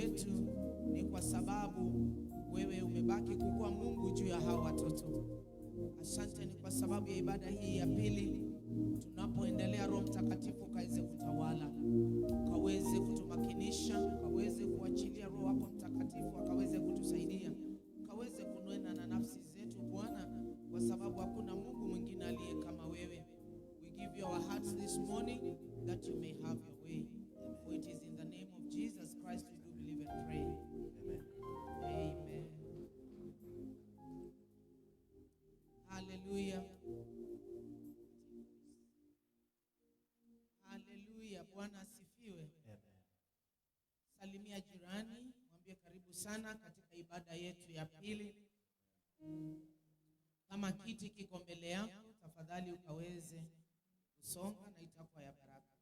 wetu ni kwa sababu wewe umebaki kuwa Mungu juu ya hawa watoto. Asante ni kwa sababu ya ibada hii ya pili. Tunapoendelea, Roho Mtakatifu kaweze kutawala, kaweze kutumakinisha, kaweze kuachilia Roho wako Mtakatifu akaweze kutusaidia, kaweze kunena na nafsi zetu Bwana, kwa sababu hakuna Mungu mwingine aliye kama wewe. We give you our hearts this morning that you may have your way. For it is in the name of Jesus Christ we do believe and pray. Amen. Amen. Hallelujah. Hallelujah. Bwana asifiwe. Amen. Salimia jirani, mwambie karibu sana katika ibada yetu ya pili. Kama kiti kiko mbele yako, tafadhali ukaweze kusonga na itakuwa ya baraka.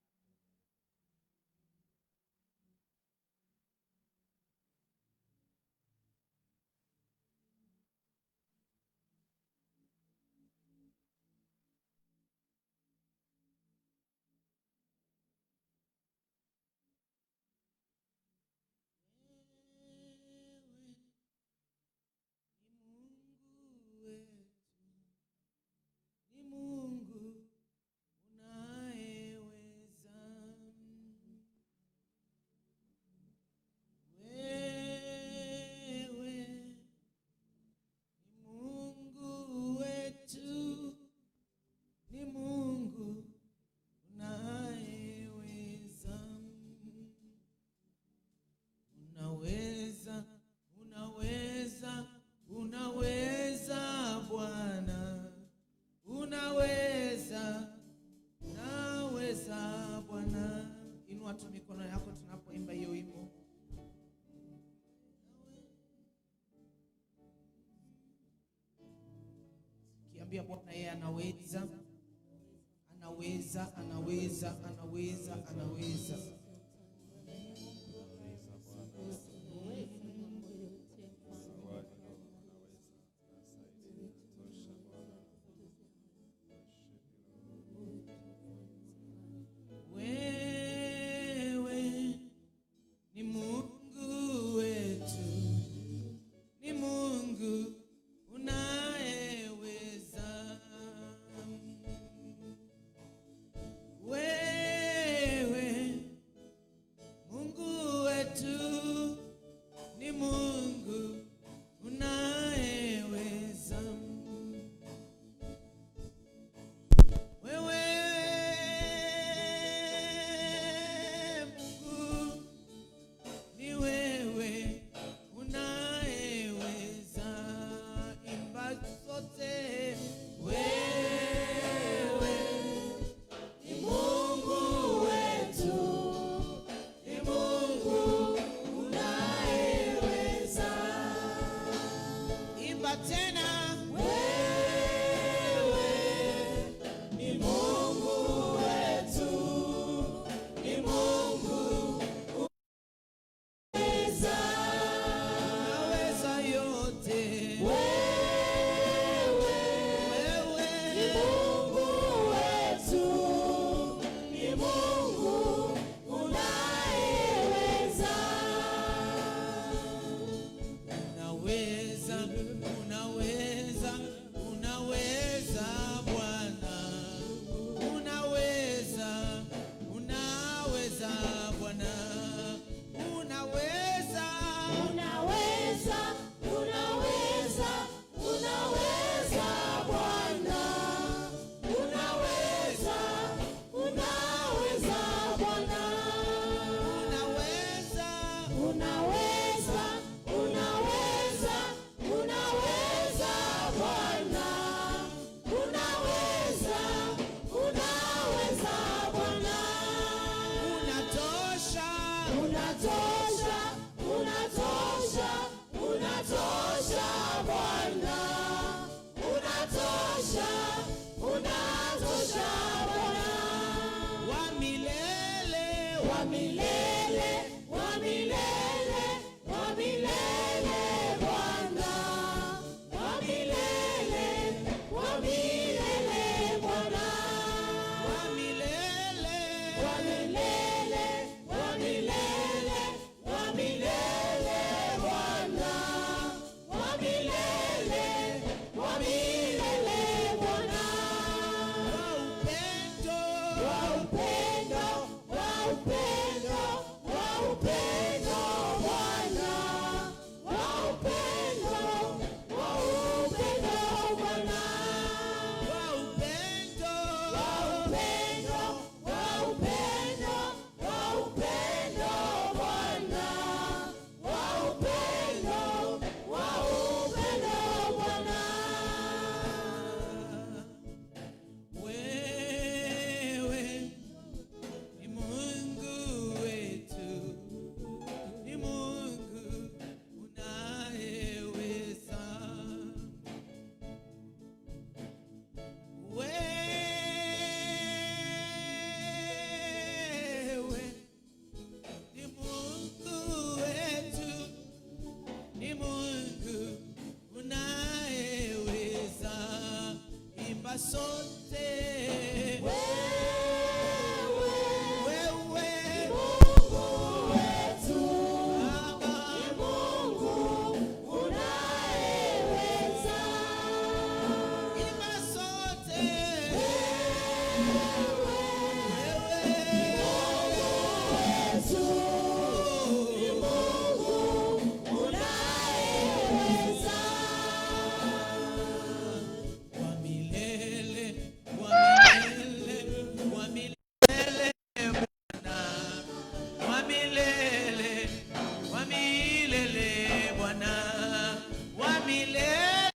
Mikono yako tunapoimba hiyo wimbo. Kiambia Bwana yeye anaweza, anaweza, anaweza, anaweza, anaweza. milele.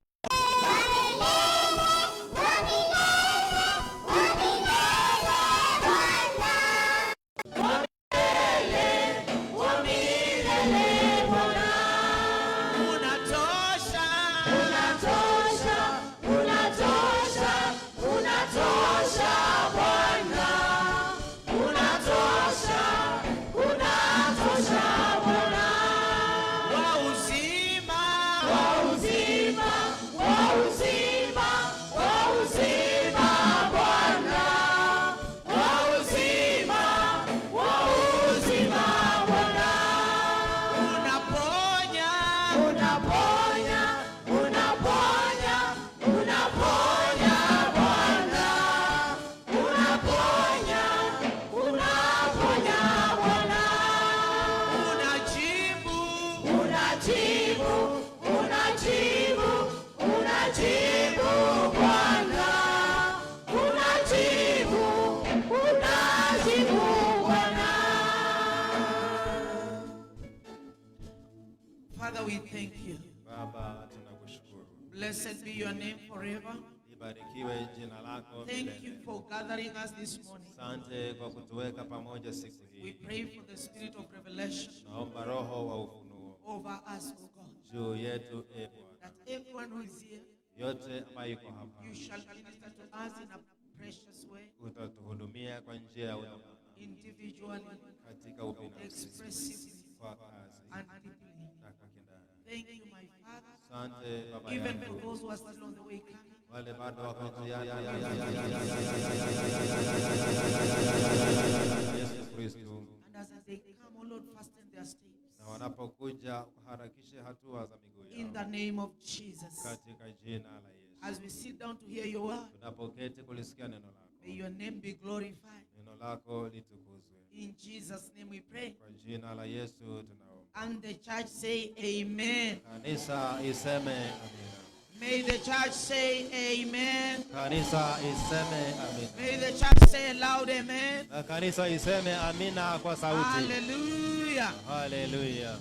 Father, we thank you. Baba, tunakushukuru. Blessed be your name forever. Libarikiwe jina lako Thank milele. you for gathering us this morning. Asante kwa kutuweka pamoja siku We hii. pray for the spirit of revelation Naomba roho wa ufunuo over us, O God, juu yetu, Bwana. that everyone who is here, Yote ambayo iko hapa you shall minister to us in a precious way, utatuhudumia kwa njia ya udhamani, individually, katika ubinafsi, expressively, kwa kazi and deeply. na kwa kindani. Thank you, my Father, Asante Baba even yangu. for those who are still on the way coming. Wale bado wako njiani, Yesu Kristo, And as they come, O Lord, fasten their steps. na wanapokuja harakishe hatua za miguu In the yao name of Jesus. katika jina la Yesu. As we sit down to hear your word, Tunapoketi kulisikia neno lako, may your name be glorified. neno lako litukuzwe. In Jesus' name we pray. Kwa jina la Yesu tunaomba. And the church say amen. Kanisa iseme amina. May the church say amen. Kanisa iseme amina. May the church say loud amen. Na kanisa iseme amina kwa sauti. Hallelujah. Hallelujah.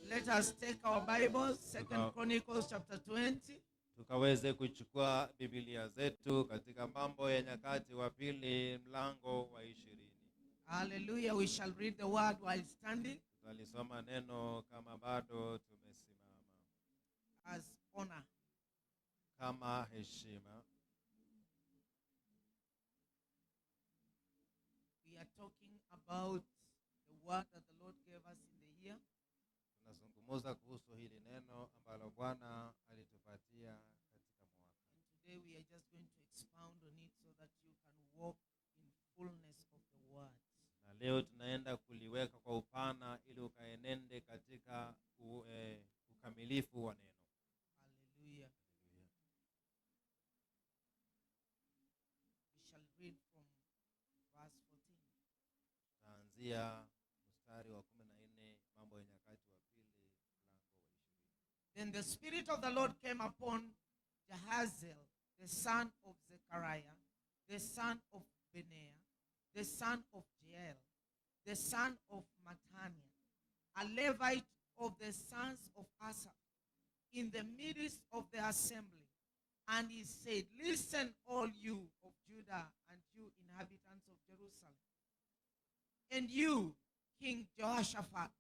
Let us take our Bibles, 2 Chronicles chapter 20. Tukaweze kuchukua Biblia zetu katika Mambo ya Nyakati wa Pili mlango wa 20. Hallelujah. We shall read the word while standing Tutalisoma neno kama bado tumesimama, as honor. kama heshima. We are talking about the word that the Lord gave us in the year. Tunazungumza kuhusu hili neno ambalo Bwana alitupatia katika mwaka. And today we are just going to expound on it so that you can walk in fullness of the word. Na leo tunaenda kuliweka kwa upana ili ukaenende katika ukamilifu wa neno. Hallelujah. We shall read from verse 14. Taanzia mstari wa 14, Mambo ya Nyakati wa Pili mlango wa 20. Then the Spirit of the Lord came upon Jahaziel, the son of Zechariah, the son of Benaiah, the son of Jael, the son of Mattaniah, a Levite of the sons of Asaph, in the midst of the assembly. And he said, listen, all you of Judah and you inhabitants of Jerusalem, and you, King Jehoshaphat,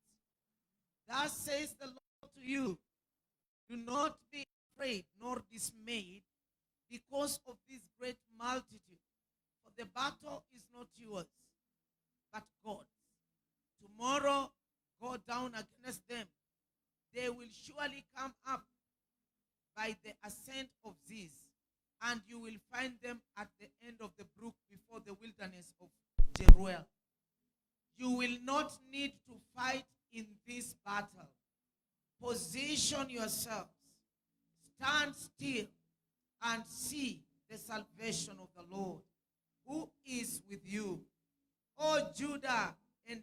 thus says the Lord to you, do not be afraid nor dismayed because of this great multitude, for the battle is not yours, but God's. Tomorrow go down against them. They will surely come up by the ascent of Ziz, and you will find them at the end of the brook before the wilderness of Jeruel. You will not need to fight in this battle. Position yourselves, stand still, and see the salvation of the Lord, who is with you. O Judah and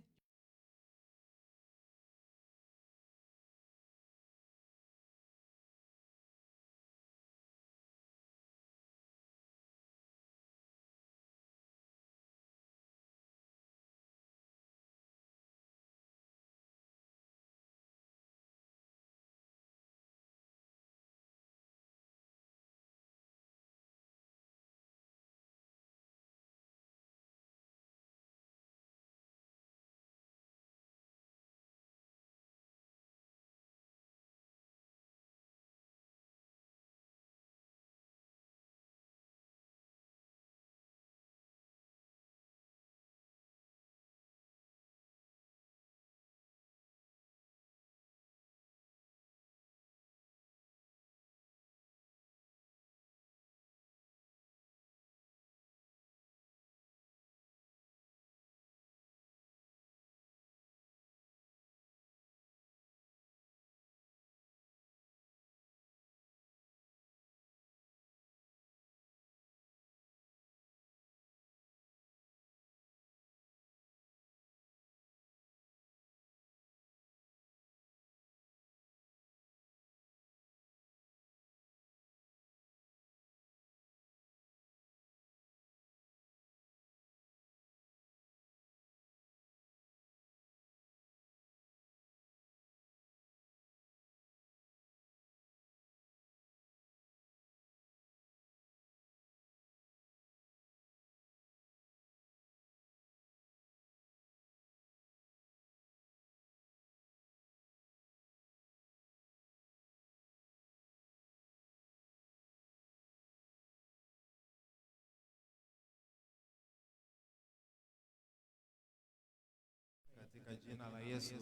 jina la Yesu.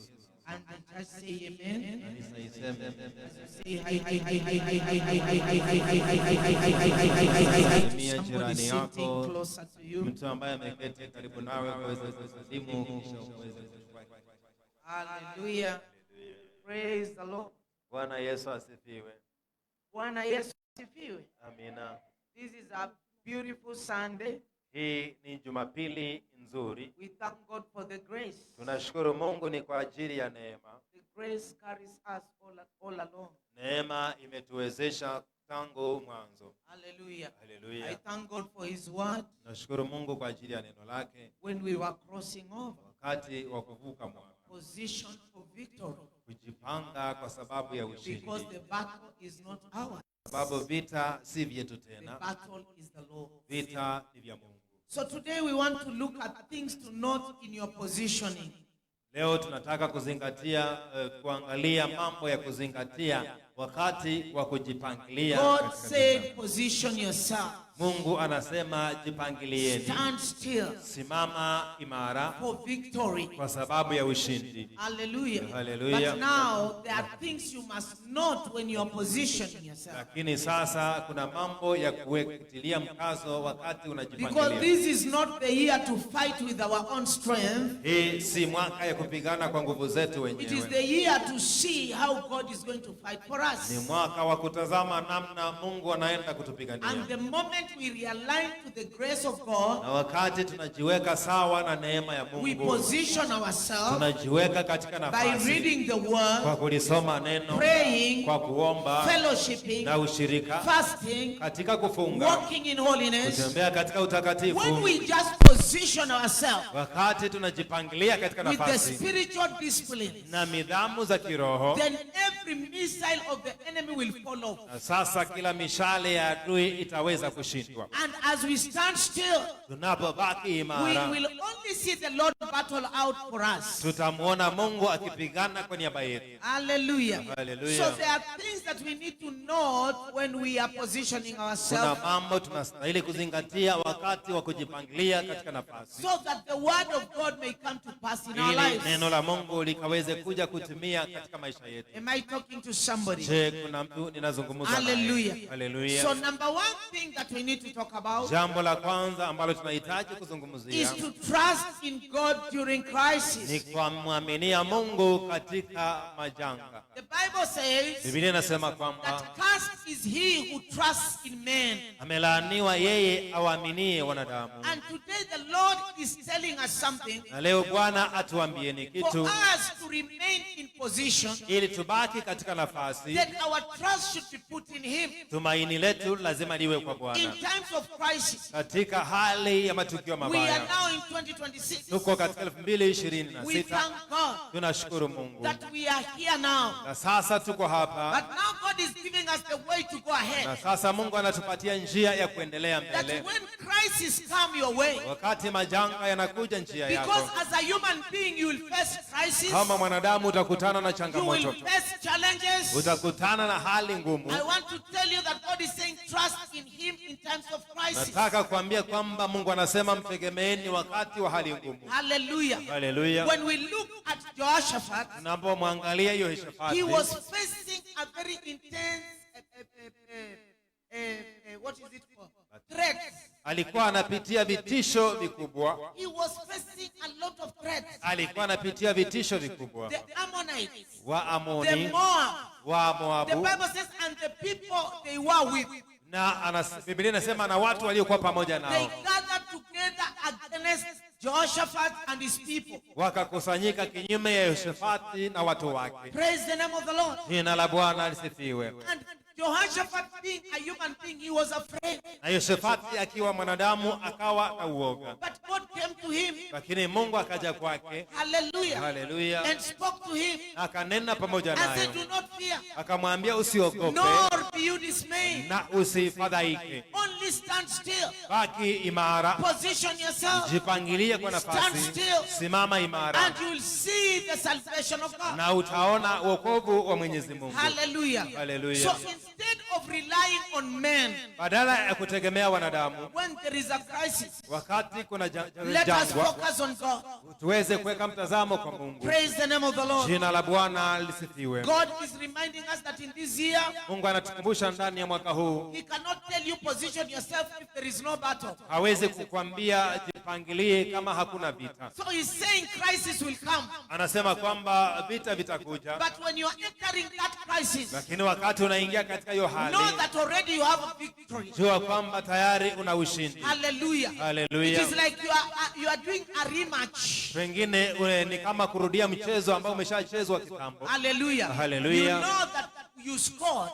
And just say amen. Kanisa iseme Say hi, hi, hi, hi, hi, hi, hi, hi, somebody sitting closer to you. mtu ambaye ameketi karibu nawe aweze kusalimu kisha uweze kuchukua. Hallelujah. Praise the Lord. Bwana Yesu asifiwe. Bwana Yesu asifiwe. Amina. This is a beautiful Sunday. Hii ni Jumapili nzuri. We thank God for the grace. Tunashukuru Mungu ni kwa ajili ya neema. The grace carries us all along. Neema imetuwezesha tangu mwanzo. Hallelujah. Hallelujah. I thank God for his word. Nashukuru Mungu kwa ajili ya neno lake. When we were crossing over, Wakati wa kuvuka mwaka. position for victory. Kujipanga kwa sababu ya ushindi. Because the battle is not ours. Sababu vita si vyetu The tena. battle is the Lord. Vita ni vya Mungu. So today we want to look at things to note in your positioning. Leo tunataka kuzingatia kuangalia mambo ya kuzingatia wakati wa kujipangilia. God said position yourself. Mungu anasema jipangilieni. Stand still Simama imara for victory. kwa sababu ya ushindi. Hallelujah. Hallelujah. But now there are things you must note when you are positioning yourself. Lakini sasa kuna mambo ya kutilia mkazo wakati Because unajipangilia. this is not the year to fight with our own strength. Hii si mwaka ya kupigana kwa nguvu zetu It is wenyewe. the year to see how God is going to fight for us. Ni mwaka wa kutazama namna Mungu anaenda And kutupigania. the moment we realign to the grace of God, Na wakati tunajiweka sawa na neema ya we Mungu, position ourselves tunajiweka katika by nafasi reading the kwa word, kulisoma neno, praying, kwa kuomba fellowshipping, na ushirika, fasting, katika kufunga, walking in holiness. kutembea katika When utakatifu. we just position ourselves Wakati tunajipangilia katika with the nafasi spiritual discipline, na midhamu za kiroho, then every missile of the enemy will follow. na sasa kila mishale ya adui itaweza kushindwa. And as we stand still, Tunapobaki we imara, will only see the Lord battle out for us. tutamuona Mungu akipigana kwa niaba yetu. Hallelujah. Hallelujah. So there are things that we need to note when we are positioning Kuna ourselves, mambo tunastahili kuzingatia wakati wa kujipangilia katika nafasi, so that the word of God may come to pass in our ili lives. neno la Mungu likaweze kuja kutimia katika maisha yetu. Am I talking to somebody? Je, kuna mtu ninazungumza naye? Hallelujah. Hallelujah. So number one thing that we need to talk about Jambo la kwanza ambalo tunahitaji is kuzungumzia to trust in God during ni crisis. kumwaminia Mungu katika majanga. The Bible says Biblia inasema kwamba that cursed is he who trusts in men. amelaaniwa yeye awaminie wanadamu. And today the Lord is telling us something Na leo Bwana atuambieni for kitu us to remain in position, ili tubaki katika nafasi. that our trust should be put in him Tumaini letu lazima liwe kwa in Bwana times of crisis. katika hali ya matukio We are mabaya. now in 2026. Tuko katika We 2026. thank God Tunashukuru Mungu that we are here now. na sasa tuko hapa, But now God is giving us the way to go na ahead. sasa Mungu anatupatia njia ya kuendelea That mbele when crisis come your way, wakati majanga yanakuja njia because yako. as a human being you will face crisis, Kama mwanadamu utakutana na you will changamoto, face challenges. utakutana na hali ngumu. I want to tell you that God is saying trust in him in times of crisis. Nataka kuambia kwamba Mungu anasema mtegemeeni wakati wa hali ngumu. Hallelujah. Haleluya. When we look at Jehoshaphat, Tunapomwangalia he Yehoshafati, was facing a very intense what is it called? Threats. alikuwa anapitia vitisho vikubwa. He was facing a lot of threats. Alikuwa anapitia vitisho vikubwa. The Ammonites, Wa the Amoni, Moab. wa The Moabu, Bible says, and the people they were with, na Biblia inasema na watu waliokuwa pamoja they nao gathered together against Jehoshaphat and his people. wakakusanyika kinyume ya Yehoshafati na watu wake. Praise the name of the Lord. Jina la Bwana lisifiwe. And Jehoshaphat, being a human being, he was afraid. Na Yehoshafati akiwa mwanadamu akawa na uoga, But God came to him, lakini Mungu akaja kwake, hallelujah, haleluya, and spoke to him akanena pamoja and said, naye, do not fear, akamwambia usiogope nor be you dismayed. na usifadhaike, Only stand still. baki imara, Position yourself jipangilie kwa Stand nafasi, still. simama imara, and you will see the salvation of God. na utaona wokovu wa Mwenyezi Mungu. Hallelujah. Hallelujah. So instead of of relying on men, badala ya kutegemea wanadamu, when there is a crisis, wakati kuna let us jangwa, focus on God. tuweze kuweka mtazamo kwa Mungu. Praise the name of the Lord. Jina la Bwana lisifiwe. God is reminding us that in this year, Mungu anatukumbusha ndani ya mwaka huu, He cannot tell you position yourself if there is no battle. hawezi kukwambia jipangilie kama hakuna vita. So He's saying crisis will come. Anasema kwamba vita vitakuja, But when you are entering that crisis, lakini wakati unaingia katika hiyo hali, know that already you have a victory. jua kwamba tayari una ushindi. Hallelujah. Hallelujah. It is like you are doing a rematch. Pengine ni kama kurudia mchezo ambao umeshachezwa kitambo. Hallelujah. Hallelujah. You know that you scored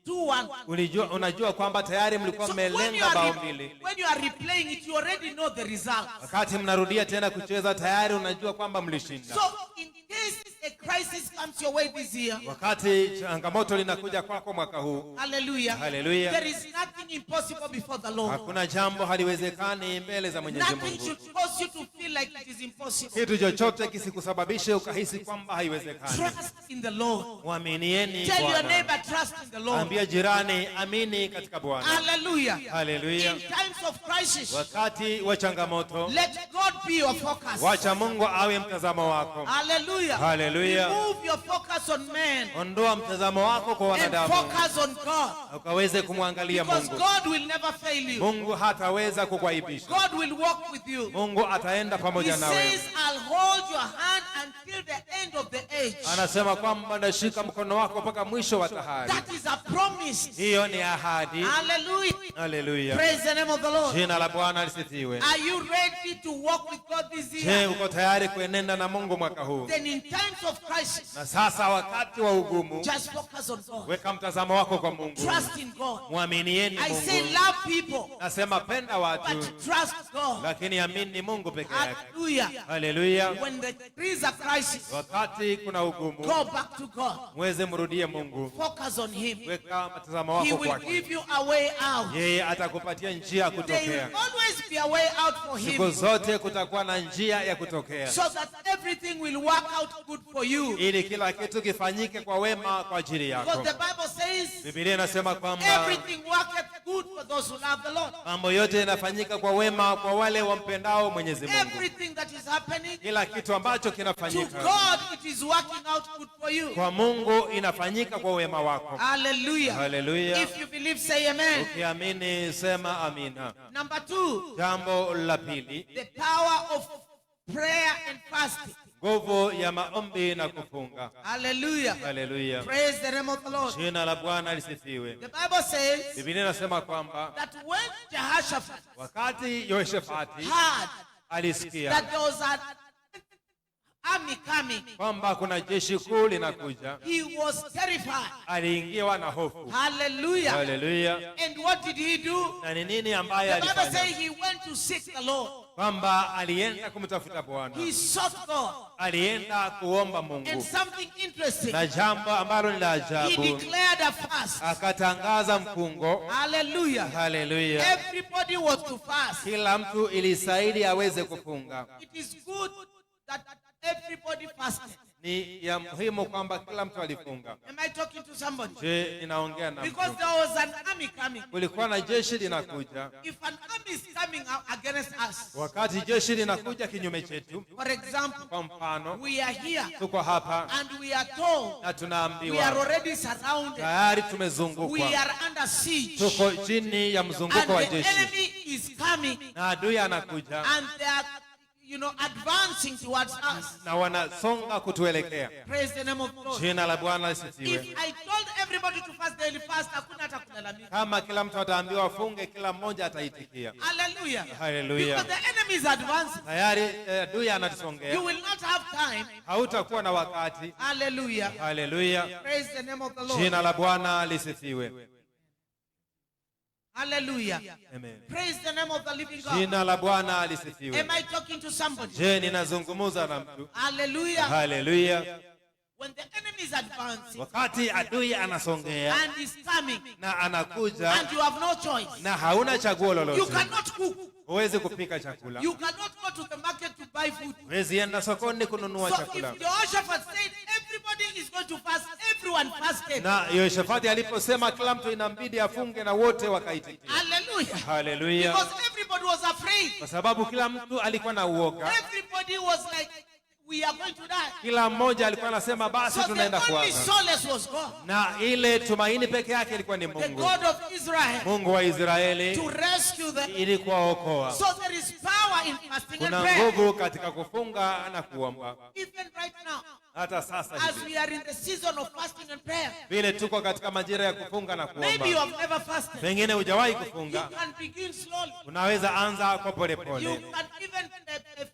2-1. Unajua kwamba tayari mlikuwa So when mmelenga bao mbili. when you are replaying it, you already know the result. Wakati mnarudia tena kucheza, tayari unajua kwamba mlishinda. So in case a crisis comes your way this year, Wakati changamoto linakuja kwako mwaka huu, hallelujah, Hallelujah. there is nothing impossible before the Lord. hakuna jambo haliwezekani mbele za Mwenyezi Nothing Mungu. should cause you to feel like it is impossible. Kitu chochote kisikusababishe ukahisi kwamba haiwezekani. Trust in the Lord. Muaminieni Tell your Bwana. neighbor, trust in the Lord. Ambia jirani, amini katika Bwana. Hallelujah. Hallelujah. In times of crisis, Wakati wa changamoto, let God be your focus. wacha Mungu awe mtazamo wako. Hallelujah. Hallelujah. Remove your focus on men Ondoa mtazamo wako kwa and wanadamu, focus on God. ukaweze kumwangalia Because Mungu. God will never fail you. Mungu hataweza kukuaibisha. God will walk with you. Mungu ataenda He pamoja nawe. says, I'll hold your hand until the end of the age. Anasema kwamba nashika mkono wako mpaka mwisho wa dahari. That is a promise. Hiyo ni ahadi. Hallelujah. Hallelujah. Praise the name of the Lord. Jina la Bwana lisifiwe. Are you ready to walk with God this Je, year? uko tayari kuenenda na Mungu mwaka huu? Then in times of crisis, Na sasa wakati wa ugumu, just focus on God. weka mtazamo wako kwa Mungu. Trust in God. Muaminieni I say Mungu. love people, Nasema penda watu, but trust God. lakini amini Mungu peke yake. Hallelujah. Hallelujah. When there is a crisis, Wakati kuna ugumu, go back to God. mweze mrudie Mungu. Focus on Him. Weka mtazamo He wako will kwake. give you a way out. Yeye atakupatia njia ya There kutokea. will always be a way out for Siku Him, zote kutakuwa na njia ya kutokea, so that everything will work out good for you. ili kila kitu kifanyike kwa wema kwa ajili Because yako. the Bible says, Biblia inasema kwamba everything worketh good for those who love the Lord. mambo yote yanafanyika kwa wema kwa wale wampendao Mwenyezi Mungu. Everything that is happening, Kila kitu ambacho to kinafanyika God it is working out good for you. kwa Mungu inafanyika kwa wema wako. Hallelujah. Hallelujah. If you believe, say amen. Ukiamini sema amina. Number 2, Jambo la pili, the power of prayer and fasting. nguvu ya maombi na kufunga. Hallelujah. Hallelujah. Praise the name of the Lord. Jina la Bwana lisifiwe. The Bible says Biblia inasema kwamba that when Jehoshaphat wakati Yehoshafati heard alisikia that there was an army coming, kwamba kuna jeshi kuu linakuja, he was terrified. aliingiwa na hofu. Hallelujah. Hallelujah. And what did he do? Na ni nini ambaye The Bible alifanya? says he went to seek the Lord. Kwamba alienda kumtafuta Bwana, He sought God. alienda kuomba And Mungu, something interesting, na jambo ambalo ni la he ajabu, declared a fast. akatangaza mfungo. Hallelujah. Hallelujah. Everybody was to fast. Kila mtu ilisaidi aweze kufunga. It is good that everybody fasted. Ni ya muhimu kwamba kila mtu alifunga. Am I talking to somebody? Je, ninaongea na Because mtu? there was an army coming. Kulikuwa na jeshi linakuja. If an army is coming out against us, Wakati jeshi linakuja kinyume chetu, for example, kwa mfano, we are here tuko hapa and we are told na we are tunaambiwa already surrounded. tayari We tumezungukwa, are under siege. tuko chini ya And mzunguko wa the jeshi, enemy is coming na adui anakuja and they are, advancing towards us. na wanasonga kutuelekea. Praise the name of God. Jina la Bwana If lisifiwe. I told everybody to fast daily fast, hakuna hata kulalamika. Kama kila mtu ataambiwa afunge, kila mmoja ataitikia. Hallelujah. Hallelujah. Because the enemy is advancing. Tayari adui anatusongea, You will not have time. hautakuwa na wakati. Hallelujah. Hallelujah. Praise the name of the Lord. Jina la Bwana lisifiwe. Hallelujah. Amen. Praise the name of the living God. Jina la Bwana lisifiwe. Am I talking to somebody? Je, ninazungumza na mtu? Hallelujah. Hallelujah. When the enemy is advancing Wakati adui anasongea and is coming na anakuja and you have no choice, na hauna chaguo you lolote, cannot cook. huwezi kupika chakula, You cannot go to the market to buy food. huwezi enda sokoni kununua So chakula. if Jehoshaphat said everybody is going to fast, everyone fasted. Na Yehoshafati aliposema kila mtu inambidi afunge, na wote wakaitikia. Hallelujah. Hallelujah. Because everybody was afraid. Kwa sababu kila mtu alikuwa na uoga. Everybody was like, we are going to die. Kila mmoja alikuwa anasema basi tunaenda So the only kuaga. solace was God. Na ile tumaini peke yake ilikuwa ni The Mungu. God of Israel. Mungu wa Israeli, To rescue them. ili kuwaokoa. So there is power in fasting and Kuna prayer. nguvu katika kufunga na kuomba. Even right now, Hata sasa as hivi we are in the season of fasting and prayer, vile tuko katika majira ya kufunga na maybe you kuomba, have never fasted. pengine hujawahi You kufunga, can begin slowly. unaweza anza kwa You polepole. can even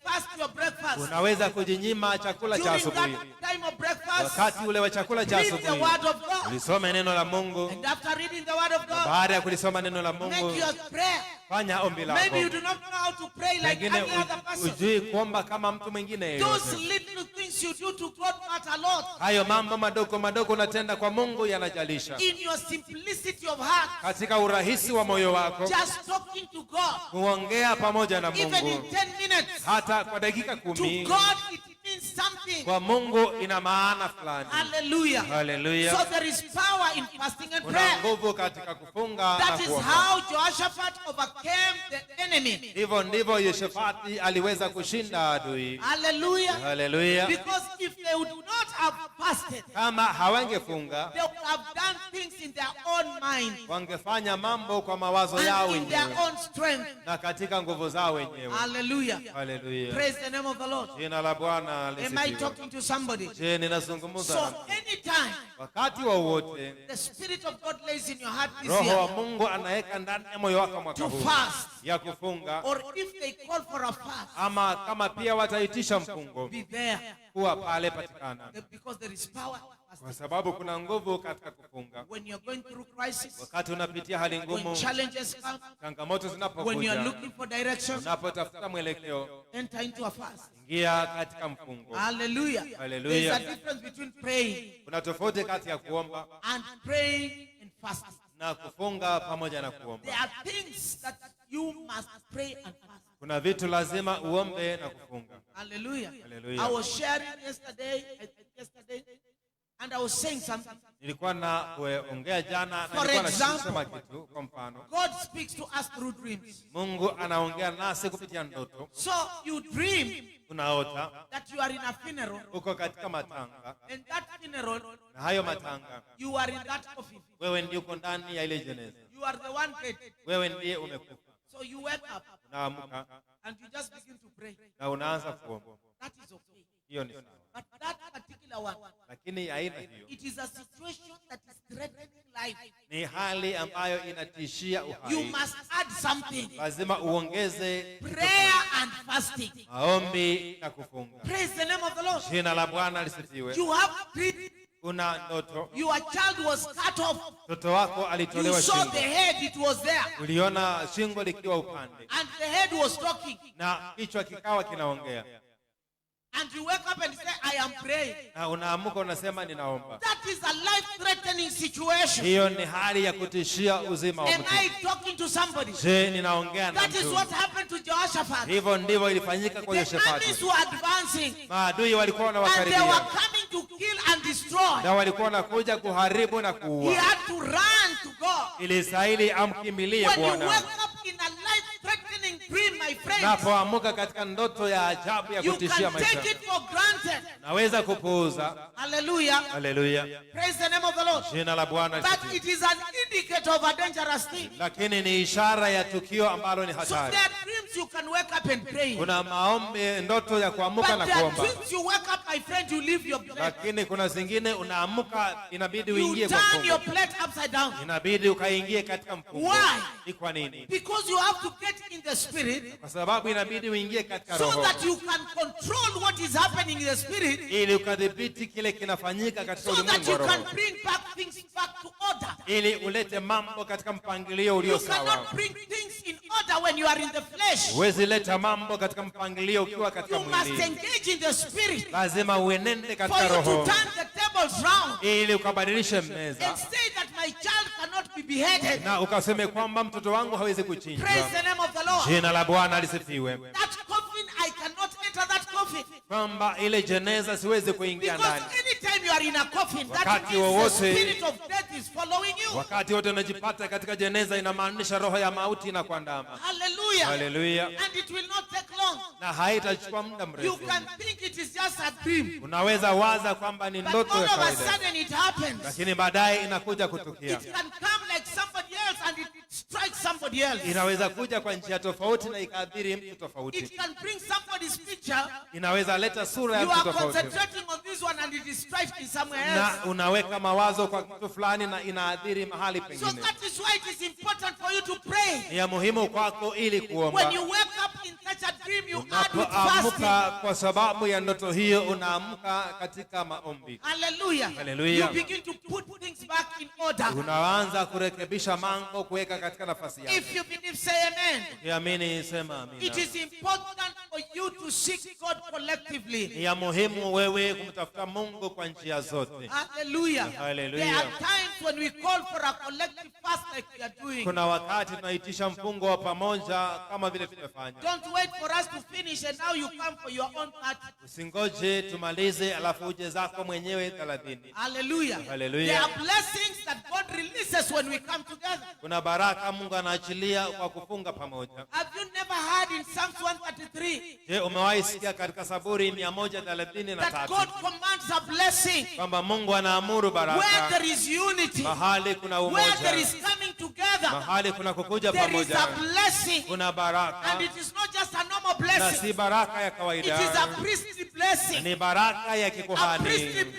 fast your breakfast. Unaweza kujinyima chakula cha During asubuhi. that time of breakfast, Wakati ule wa chakula cha read the asubuhi, word of God. ulisome neno la Mungu. And after reading the word of God, Baada ya kulisoma neno la Mungu, make your prayer. fanya ombi lako. Maybe you do not know how to pray like Pengine any other person. ujui kuomba kama mtu mwingine Those yeyote. little things you do to God matter a lot. Hayo mambo madogo madogo unatenda kwa Mungu yanajalisha. In your simplicity of heart, Katika urahisi wa moyo wako, just talking to God, kuongea pamoja na even in Mungu, 10 minutes, hata kwa dakika to 10, God it means something. kwa Mungu ina maana fulani. Hallelujah. Hallelujah. So there is power in fasting and Kuna prayer. nguvu katika kufunga na That is kuomba. how Jehoshaphat overcame the enemy. Hivyo ndivyo Yehoshafati aliweza kushinda adui. Hallelujah. Hallelujah. Because if they would not have fasted, Kama hawangefunga, they would have done things in their own mind wangefanya mambo kwa mawazo yao and in their wenyewe own strength. na katika nguvu zao wenyewe. Hallelujah. Hallelujah. Praise the name of the Lord. Jina la Bwana Am I lisifiwe. talking to somebody? Je, ninazungumza So na anytime wakati wowote the Spirit of God lays in your heart this Roho wa year Mungu anaweka ndani ya moyo wako mwaka to huu fast, ya kufunga, or if they call for a fast, ama kama pia wataitisha mfungo, be there. kuwa pale patikana, Because there is power. kwa sababu kuna nguvu katika kufunga. When you're going through crisis, Wakati unapitia hali when ngumu, changes come, changamoto when you're zinapokuja, looking for direction, unapotafuta mwelekeo, enter into a fast. ingia katika mfungo. Hallelujah. Hallelujah. There's a difference between praying Kuna tofauti kati ya kuomba and praying and fasting. na kufunga pamoja na There kuomba. are things that you must pray and fast. Kuna vitu lazima uombe na kufunga. Hallelujah. Hallelujah. I was sharing yesterday, and I was saying something. Nilikuwa na kuongea jana na For nilikuwa example, nasema kitu. Kwa mfano, God speaks to us through dreams. Mungu anaongea nasi kupitia ndoto. So you dream Unaota that you are in a funeral, uko katika matanga, and that funeral, na hayo matanga you are in that coffin. wewe ndiye uko ndani ya ile jeneza, You are the one dead. wewe ndiye umekufa. So you wake up Unaamka and you just begin to pray. na unaanza kuomba. That is okay. Hiyo ni sawa, But that particular one, lakini aina hiyo it is a situation that is threatening life. ni hali ambayo inatishia You uhai. must add something. Lazima uongeze Prayer and fasting. maombi na kufunga. Praise the name of the Lord. Jina la Bwana lisifiwe. You have dream. Una ndoto, Your child was cut off. mtoto wako You alitolewa saw the shingo, head, it was there. uliona shingo likiwa upande And the head was talking. na kichwa kikawa kinaongea, And you wake up and say, I am praying. na unaamuka unasema ninaomba. That is a life-threatening situation. Hiyo ni hali ya kutishia uzima wa Am mtu. I talking to somebody? Je, ninaongea na That is mtu? what happened to Jehoshaphat. Hivyo ndivyo ilifanyika kwa The Yehoshafati. enemies were advancing. Maadui walikuwa And they were wanawakaribia coming to kill and destroy. na walikuwa wanakuja kuharibu na He kuua. had to run to God. Ilistahili amkimbilie When you Bwana. wake up in a life-threatening dream, my friends, Napoamuka katika ndoto ya ajabu ya you kutishia can take maisha, it for granted. naweza kupuuza. Hallelujah. Haleluya, Praise the name of the Lord. jina la Bwana But lisifiwe. it is an indicator of a dangerous thing. Lakini ni ishara ya tukio ambalo ni So hatari. there are dreams you can wake up and pray. Kuna maombi, ndoto ya kuamuka But na there are kuomba, dreams you wake up, my friend, you leave your plate. lakini kuna zingine unaamuka, inabidi You uingie kwa turn your mfungo, plate upside down. inabidi ukaingie katika mfungo. Why? Ni kwa nini? Because you have to get in the spirit Kwa sababu inabidi uingie katika so roho that you can control what is happening in the spirit, ili ukadhibiti kile kinafanyika katika so that ulimwengu you wa can roho, bring back things back to order. ili ulete mambo katika mpangilio ulio You sawa. cannot bring things in order when you are in the flesh. Huwezi leta mambo katika mpangilio ukiwa katika You must mwili. engage in the spirit Lazima uenende for katika you to roho turn the tables round ili ukabadilishe meza and say that my child cannot be beheaded. na ukaseme kwamba mtoto wangu hawezi kuchinjwa. Praise the name of the Lord. Jina la Bwana lisifiwe. That coffin, I cannot enter that coffin. Kwamba ile jeneza siwezi kuingia Because ndani, anytime you are in a coffin, that Wakati means the wowote- spirit of death is following you. Wakati wote unajipata katika jeneza, inamaanisha roho ya mauti inakuandama. Hallelujah. Hallelujah. And it will not take long. Na haitachukua muda You mrefu. can think it is just a dream, Unaweza waza kwamba ni but ndoto all ya of a kawaida, sudden it happens. lakini baadaye inakuja kutukia. It can come like somebody else and it strikes somebody else. Inaweza kuja kwa njia tofauti na ikaathiri mtu tofauti. It can bring somebody's picture. Inaweza leta sura ya You mtu are tofauti, concentrating on this one and it is striking somewhere else. na unaweka mawazo kwa kitu fulani na inaathiri mahali So pengine. that is why it is important for you to pray. Ni ya muhimu kwako ili When kuomba. you wake up in such a dream, you add with fasting. Unapoamka kwa sababu ya ndoto hiyo, unaamka katika maombi. Hallelujah. Hallelujah. You begin to put things back in order. Unaanza kurekebisha mambo, kuweka katika nafasi yake. If you believe, say amen. Ukiamini sema It amina. is important for you to seek God collectively. Ni ya muhimu wewe kumtafuta Mungu kwa njia zote. Hallelujah. Hallelujah. There are times when we call for a collective fast like we are doing. Kuna wakati tunaitisha mfungo wa pamoja kama vile tumefanya. Don't wait for us to finish and now you come for your own part. Usingoje tumalize alafu uje zako mwenyewe 30. Hallelujah. Hallelujah. There are blessings that God releases when we come together. Kuna baraka Mungu anaachilia kwa kufunga pamoja. Have you never heard in Psalms 133 Je, umewahi sikia katika Zaburi that 133 God commands a blessing kwamba Mungu anaamuru where baraka there is unity, mahali kuna where there umoja, is coming together, mahali kuna kukuja there is pamoja, a blessing, kuna baraka, and it is not just a normal na blessing, si baraka ya it is a kawaida, priestly blessing. ni baraka ya A priestly kikuhani.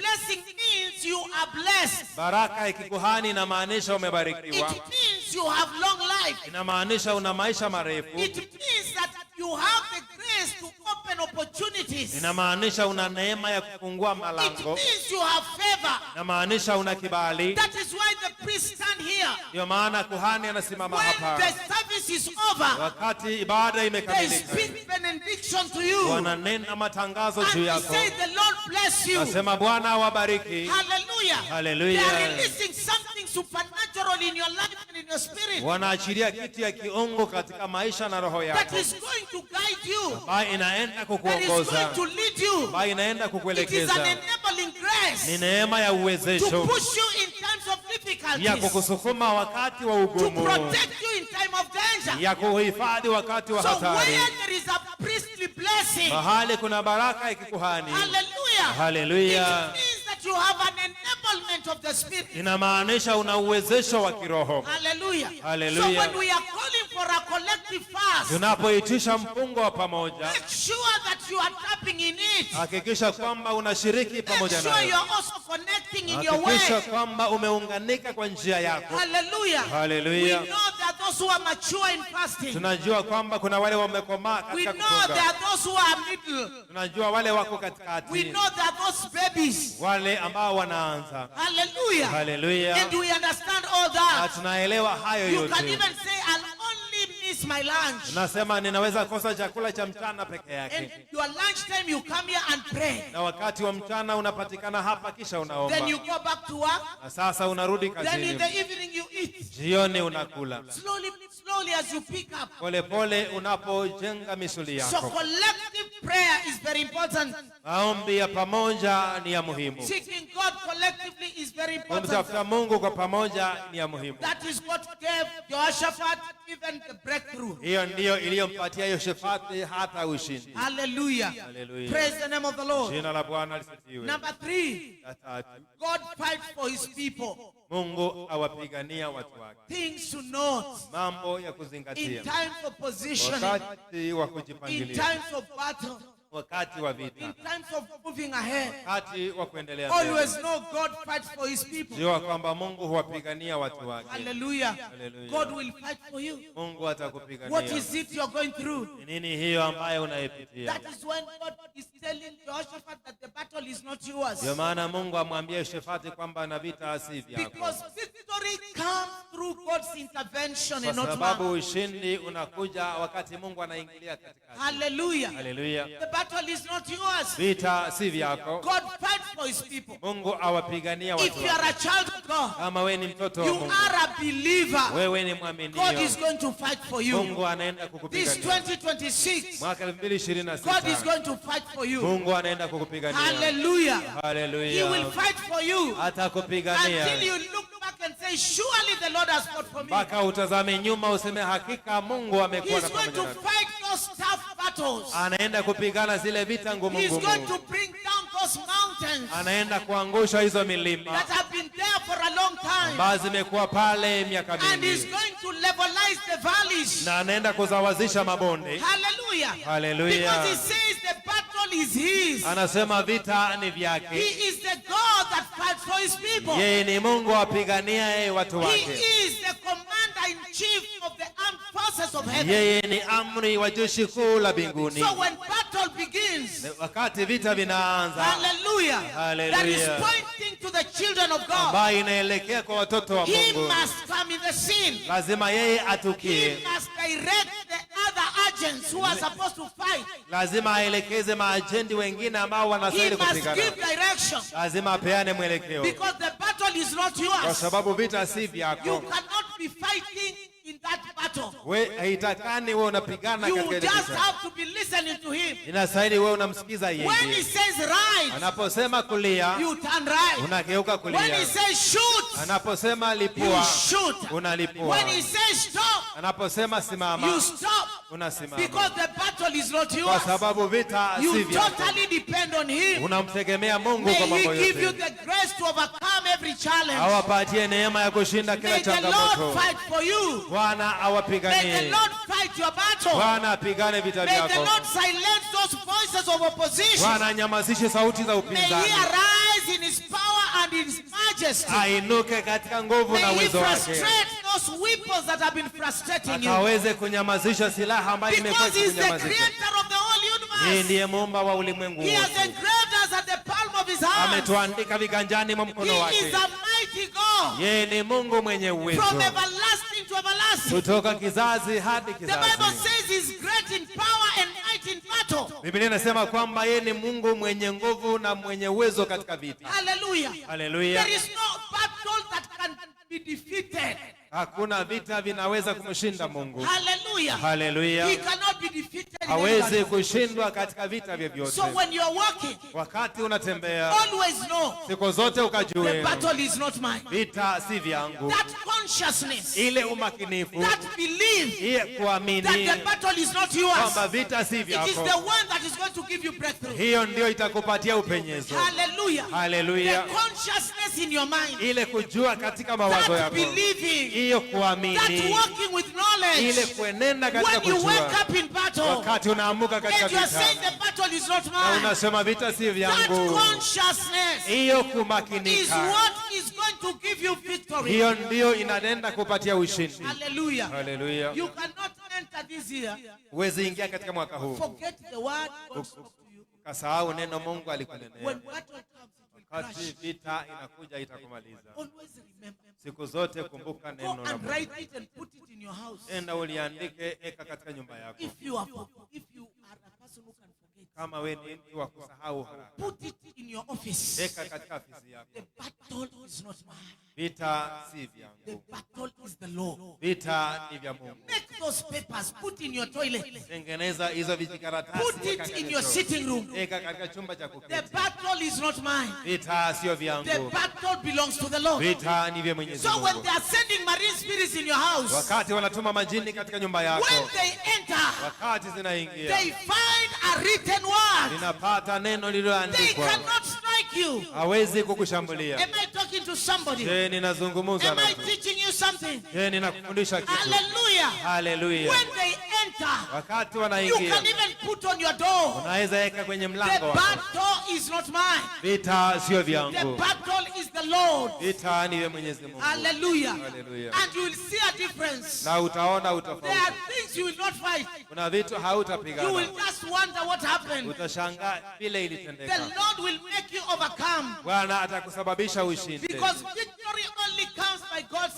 blessing means you are blessed. Baraka ya kikuhani inamaanisha It umebarikiwa, means you have long life. inamaanisha una maisha marefu, It means that you have the grace to open opportunities. inamaanisha una neema ya kufungua It malango, means you have favor. inamaanisha una kibali. That is why the priests stand here. Ndio maana kuhani anasimama When hapa the service is over, wakati ibada they imekamilika, speak benediction to you. wananena matangazo juu And yako, say, the Lord bless you. nasema Bwana awabariki. Hallelujah. Hallelujah. They are releasing something supernatural in your life and in your spirit Wanaachilia kitu ya kiungu katika maisha na roho that yako, is going to guide you, ambayo inaenda that is kukuongoza, going to lead you. ambayo inaenda It is an kukuelekeza. enabling Ni grace neema ya to uwezesho push you in times of ya difficulties, kukusukuma wakati wa to ugumu, protect you in time of danger. ya kuhifadhi wakati wa So hatari. where there is a priestly blessing, Mahali kuna baraka ya kikuhani, hallelujah, hallelujah, it means that you have an enablement of the spirit. inamaanisha una uwezesho wa kiroho. Hallelujah. Hallelujah. So when we are calling for a collective fast, Tunapoitisha mfungo wa pamoja, make sure that you are tapping in it. hakikisha kwamba unashiriki Make pamoja sure you nayo, are also connecting in your hakikisha way. kwamba umeunganika kwa njia yako. Hallelujah. Hallelujah. We know there are those who are mature in fasting. Tunajua kwamba kuna wale wamekomaa We katika know there kufunga, are those who are middle. tunajua wale wako We katikati, know there are those babies. wale ambao wanaanza. Hallelujah. Hallelujah. And we understand all Na that. tunaelewa hayo You can yote. even say, I'll only miss my lunch. Nasema ninaweza kosa chakula cha mchana peke And yake, your lunchtime, you come here and pray. na wakati wa mchana unapatikana hapa, kisha unaomba, Then you go back to work. na sasa unarudi Then in kazini, the evening, you eat. jioni unakula. Slowly, slowly as you pick up. Polepole unapojenga misuli So yako. collective prayer is very important. Maombi ya pamoja ni ya muhimu, Seeking God collectively is very important. kumtafuta Mungu kwa pamoja ni ya muhimu. That is what gave Jehoshaphat even the breakthrough. Hiyo ndiyo iliyompatia Yehoshafati hata ushindi. Hallelujah. Hallelujah. Praise the name of the Lord. Jina la Bwana lisifiwe. Number 3, La tatu, God fights for his people. Mungu awapigania watu wake. Things to note Mambo ya in kuzingatia times of positioning, wakati wa in kujipangilia, times of battle, wakati wa vita, in times of moving ahead. wakati wa kuendelea mbele. Always know God fights for his people. Jua kwamba Mungu huwapigania watu wake. Hallelujah. Hallelujah. God will fight for you. Mungu What atakupigania. is it you're going through? Ni nini hiyo ambayo unayepitia? That is when God is telling Jehoshaphat that the battle is not yours. Ndio maana Mungu amwambia Yehoshafati kwamba na vita si vyako, Because victory victory comes through God's intervention Kwa and not sababu man. ushindi unakuja wakati Mungu anaingilia katikati. Hallelujah. Haleluya. The battle is not yours. Vita si vyako. God fights for his people. Mungu awapigania watu If you wake. are a child of God, Kama wewe ni mtoto wa you Mungu, are a believer, wewe ni God mwaminio, is going to fight for you. Mungu anaenda This kukupigania. 2026, Mwaka God is 2026 going to fight for you. Mungu anaenda kukupigania. Hallelujah. He Haleluya. will fight for you Atakupigania until you look back and say, surely the Lord has fought for me. mpaka utazame nyuma useme hakika Mungu amekuwa He's na going to pamoja nami. fight those tough battles. Anaenda kupigana zile vita ngumu He's going ngumu. to bring down those mountains Anaenda kuangusha hizo milima that have been there for a long time. ambazo zimekuwa pale miaka And he's mingi, going to levelize the valleys. na anaenda kuzawazisha mabonde. Hallelujah. Hallelujah. Because he says the battle is his. Anasema vita ni He vyake. is the God that fights for his people. Yeye ni Mungu apigania yeye watu He wake. is the commander-in-chief of the armed forces of heaven. Yeye ni amri wa jeshi kuu la mbinguni. So when battle begins, Wakati vita vinaanza, hallelujah, Hallelujah. that is pointing to the children of God. ambayo inaelekea kwa watoto wa He Mungu, must come in the scene. lazima yeye He atukie. must direct the other agents who are supposed to fight. Lazima aelekeze maajendi wengine ambao He wanastahili must kupigana. give direction. Lazima apeane mwelekeo, Because the battle is not kwa yours. sababu vita si You vyako. cannot be fighting in that battle. Haitakani wewe unapigana You katika ile just vita. have to be listening to him. Inastahili wewe unamsikiza When he yeye. says right, Anaposema kulia, you turn right. unageuka When he kulia. says shoot, Anaposema you lipua, shoot. unalipua. When he says stop, Anaposema simama, you stop. unasimama. Because the battle is not Kwa yours. sababu vita si You vyako. totally depend on him. Unamtegemea Mungu May kwa mambo he give you yote. the grace to overcome every challenge. Awapatie neema ya kushinda kila May the Lord changamoto. fight for you. Bwana May the awapiganie. Lord fight your battle. Bwana apigane vita May the vyako. Lord silence those voices of opposition. Bwana anyamazishe sauti za May upinzani. he arise in his power and in his majesty. Ainuke katika nguvu na May he uwezo wake. frustrate those weapons that have been frustrating you. Akaweze kunyamazisha silaha ambayo imekuwa Because he's the kunyamazisha. creator of the whole Yeye universe. ndiye muumba wa ulimwengu He has wote. engraved us at the palm of his hand. Ametuandika viganjani mwa He mkono is wake. a mighty God. Yeye ni Mungu mwenye uwezo. From everlasting to everlasting. Kutoka kizazi hadi The Bible kizazi. says he's great in power and might in battle. Biblia inasema kwamba yeye ni Mungu mwenye nguvu na mwenye uwezo katika vita. Hallelujah. Haleluya. There is no battle that can be defeated. Hakuna vita vinaweza kumshinda Mungu. Hallelujah. Haleluya. He cannot be defeated. in any Hawezi battle. kushindwa katika vita vyovyote. So when you are walking, Wakati unatembea, always know siku zote the ukajue battle is not mine. vita si vyangu. That consciousness, Ile umakinifu, that belief ile that kuamini the battle is not yours. kwamba vita si It is vyako, the one that is going to give you breakthrough. hiyo ndio itakupatia upenyezo. Hallelujah. The Haleluya. consciousness in your mind, Ile kujua katika mawazo that yako, believing, hiyo that kuamini, walking with knowledge. ile kuenenda katika When you wake kujua. up in battle Wakati unaamuka katika and you are saying vita the battle is not na mine, unasema vita si that vyangu, consciousness hiyo is kumakinika, what is going to give you victory. hiyo ndio inaenda kupatia ushindi. Hallelujah. Haleluya. You cannot enter this year, Huwezi ingia katika mwaka huu forget the word God spoke to you. ukasahau neno Mungu alikunenea. When battle comes, it will Wakati crash. vita inakuja itakumaliza. Always remember. Siku zote kumbuka Go neno la and Mungu. write it and put it in your house. Enda uliandike, eka katika nyumba yako. If you are a person who can forget, Kama we ni mtu wa kusahau haraka, put it in your office. eka katika afisi yako. The battle is not mine. Vita si The vyangu, battle is the Lord. vita ni vya Mungu. Make those papers, put in your toilet. Tengeneza hizo vijikaratasi, Put eka it in katika your choo. sitting room. Eka katika chumba cha The kuketi. battle is not mine. Vita sio The vyangu, battle belongs to the Lord. vita ni vya Mwenyezi So when Mungu. they are sending marine spirits in your house, Wakati wanatuma majini katika nyumba yako, when they enter, wakati zinaingia, they find a written word. ninapata neno They lililoandikwa, cannot strike you. hawezi kukushambulia. Am I talking to somebody? Je, ninazungumza Am na I mtu? teaching you something? Je, ninakufundisha kitu? Hallelujah. Haleluya. When they enter, Wakati you wanaingia, can even put on your door, unaweza weka kwenye the mlango wako, battle is not mine. vita sio The vyangu, battle is the Lord. vita ni vya Mwenyezi Mungu. Hallelujah. Hallelujah. And you will see a difference. Na utaona There utofauti. are things you will not fight. Kuna vitu You hautapigana, will just wonder what happened. utashangaa vile The ilitendeka. Lord will make you overcome. Bwana atakusababisha ushindi, Because victory only comes by God's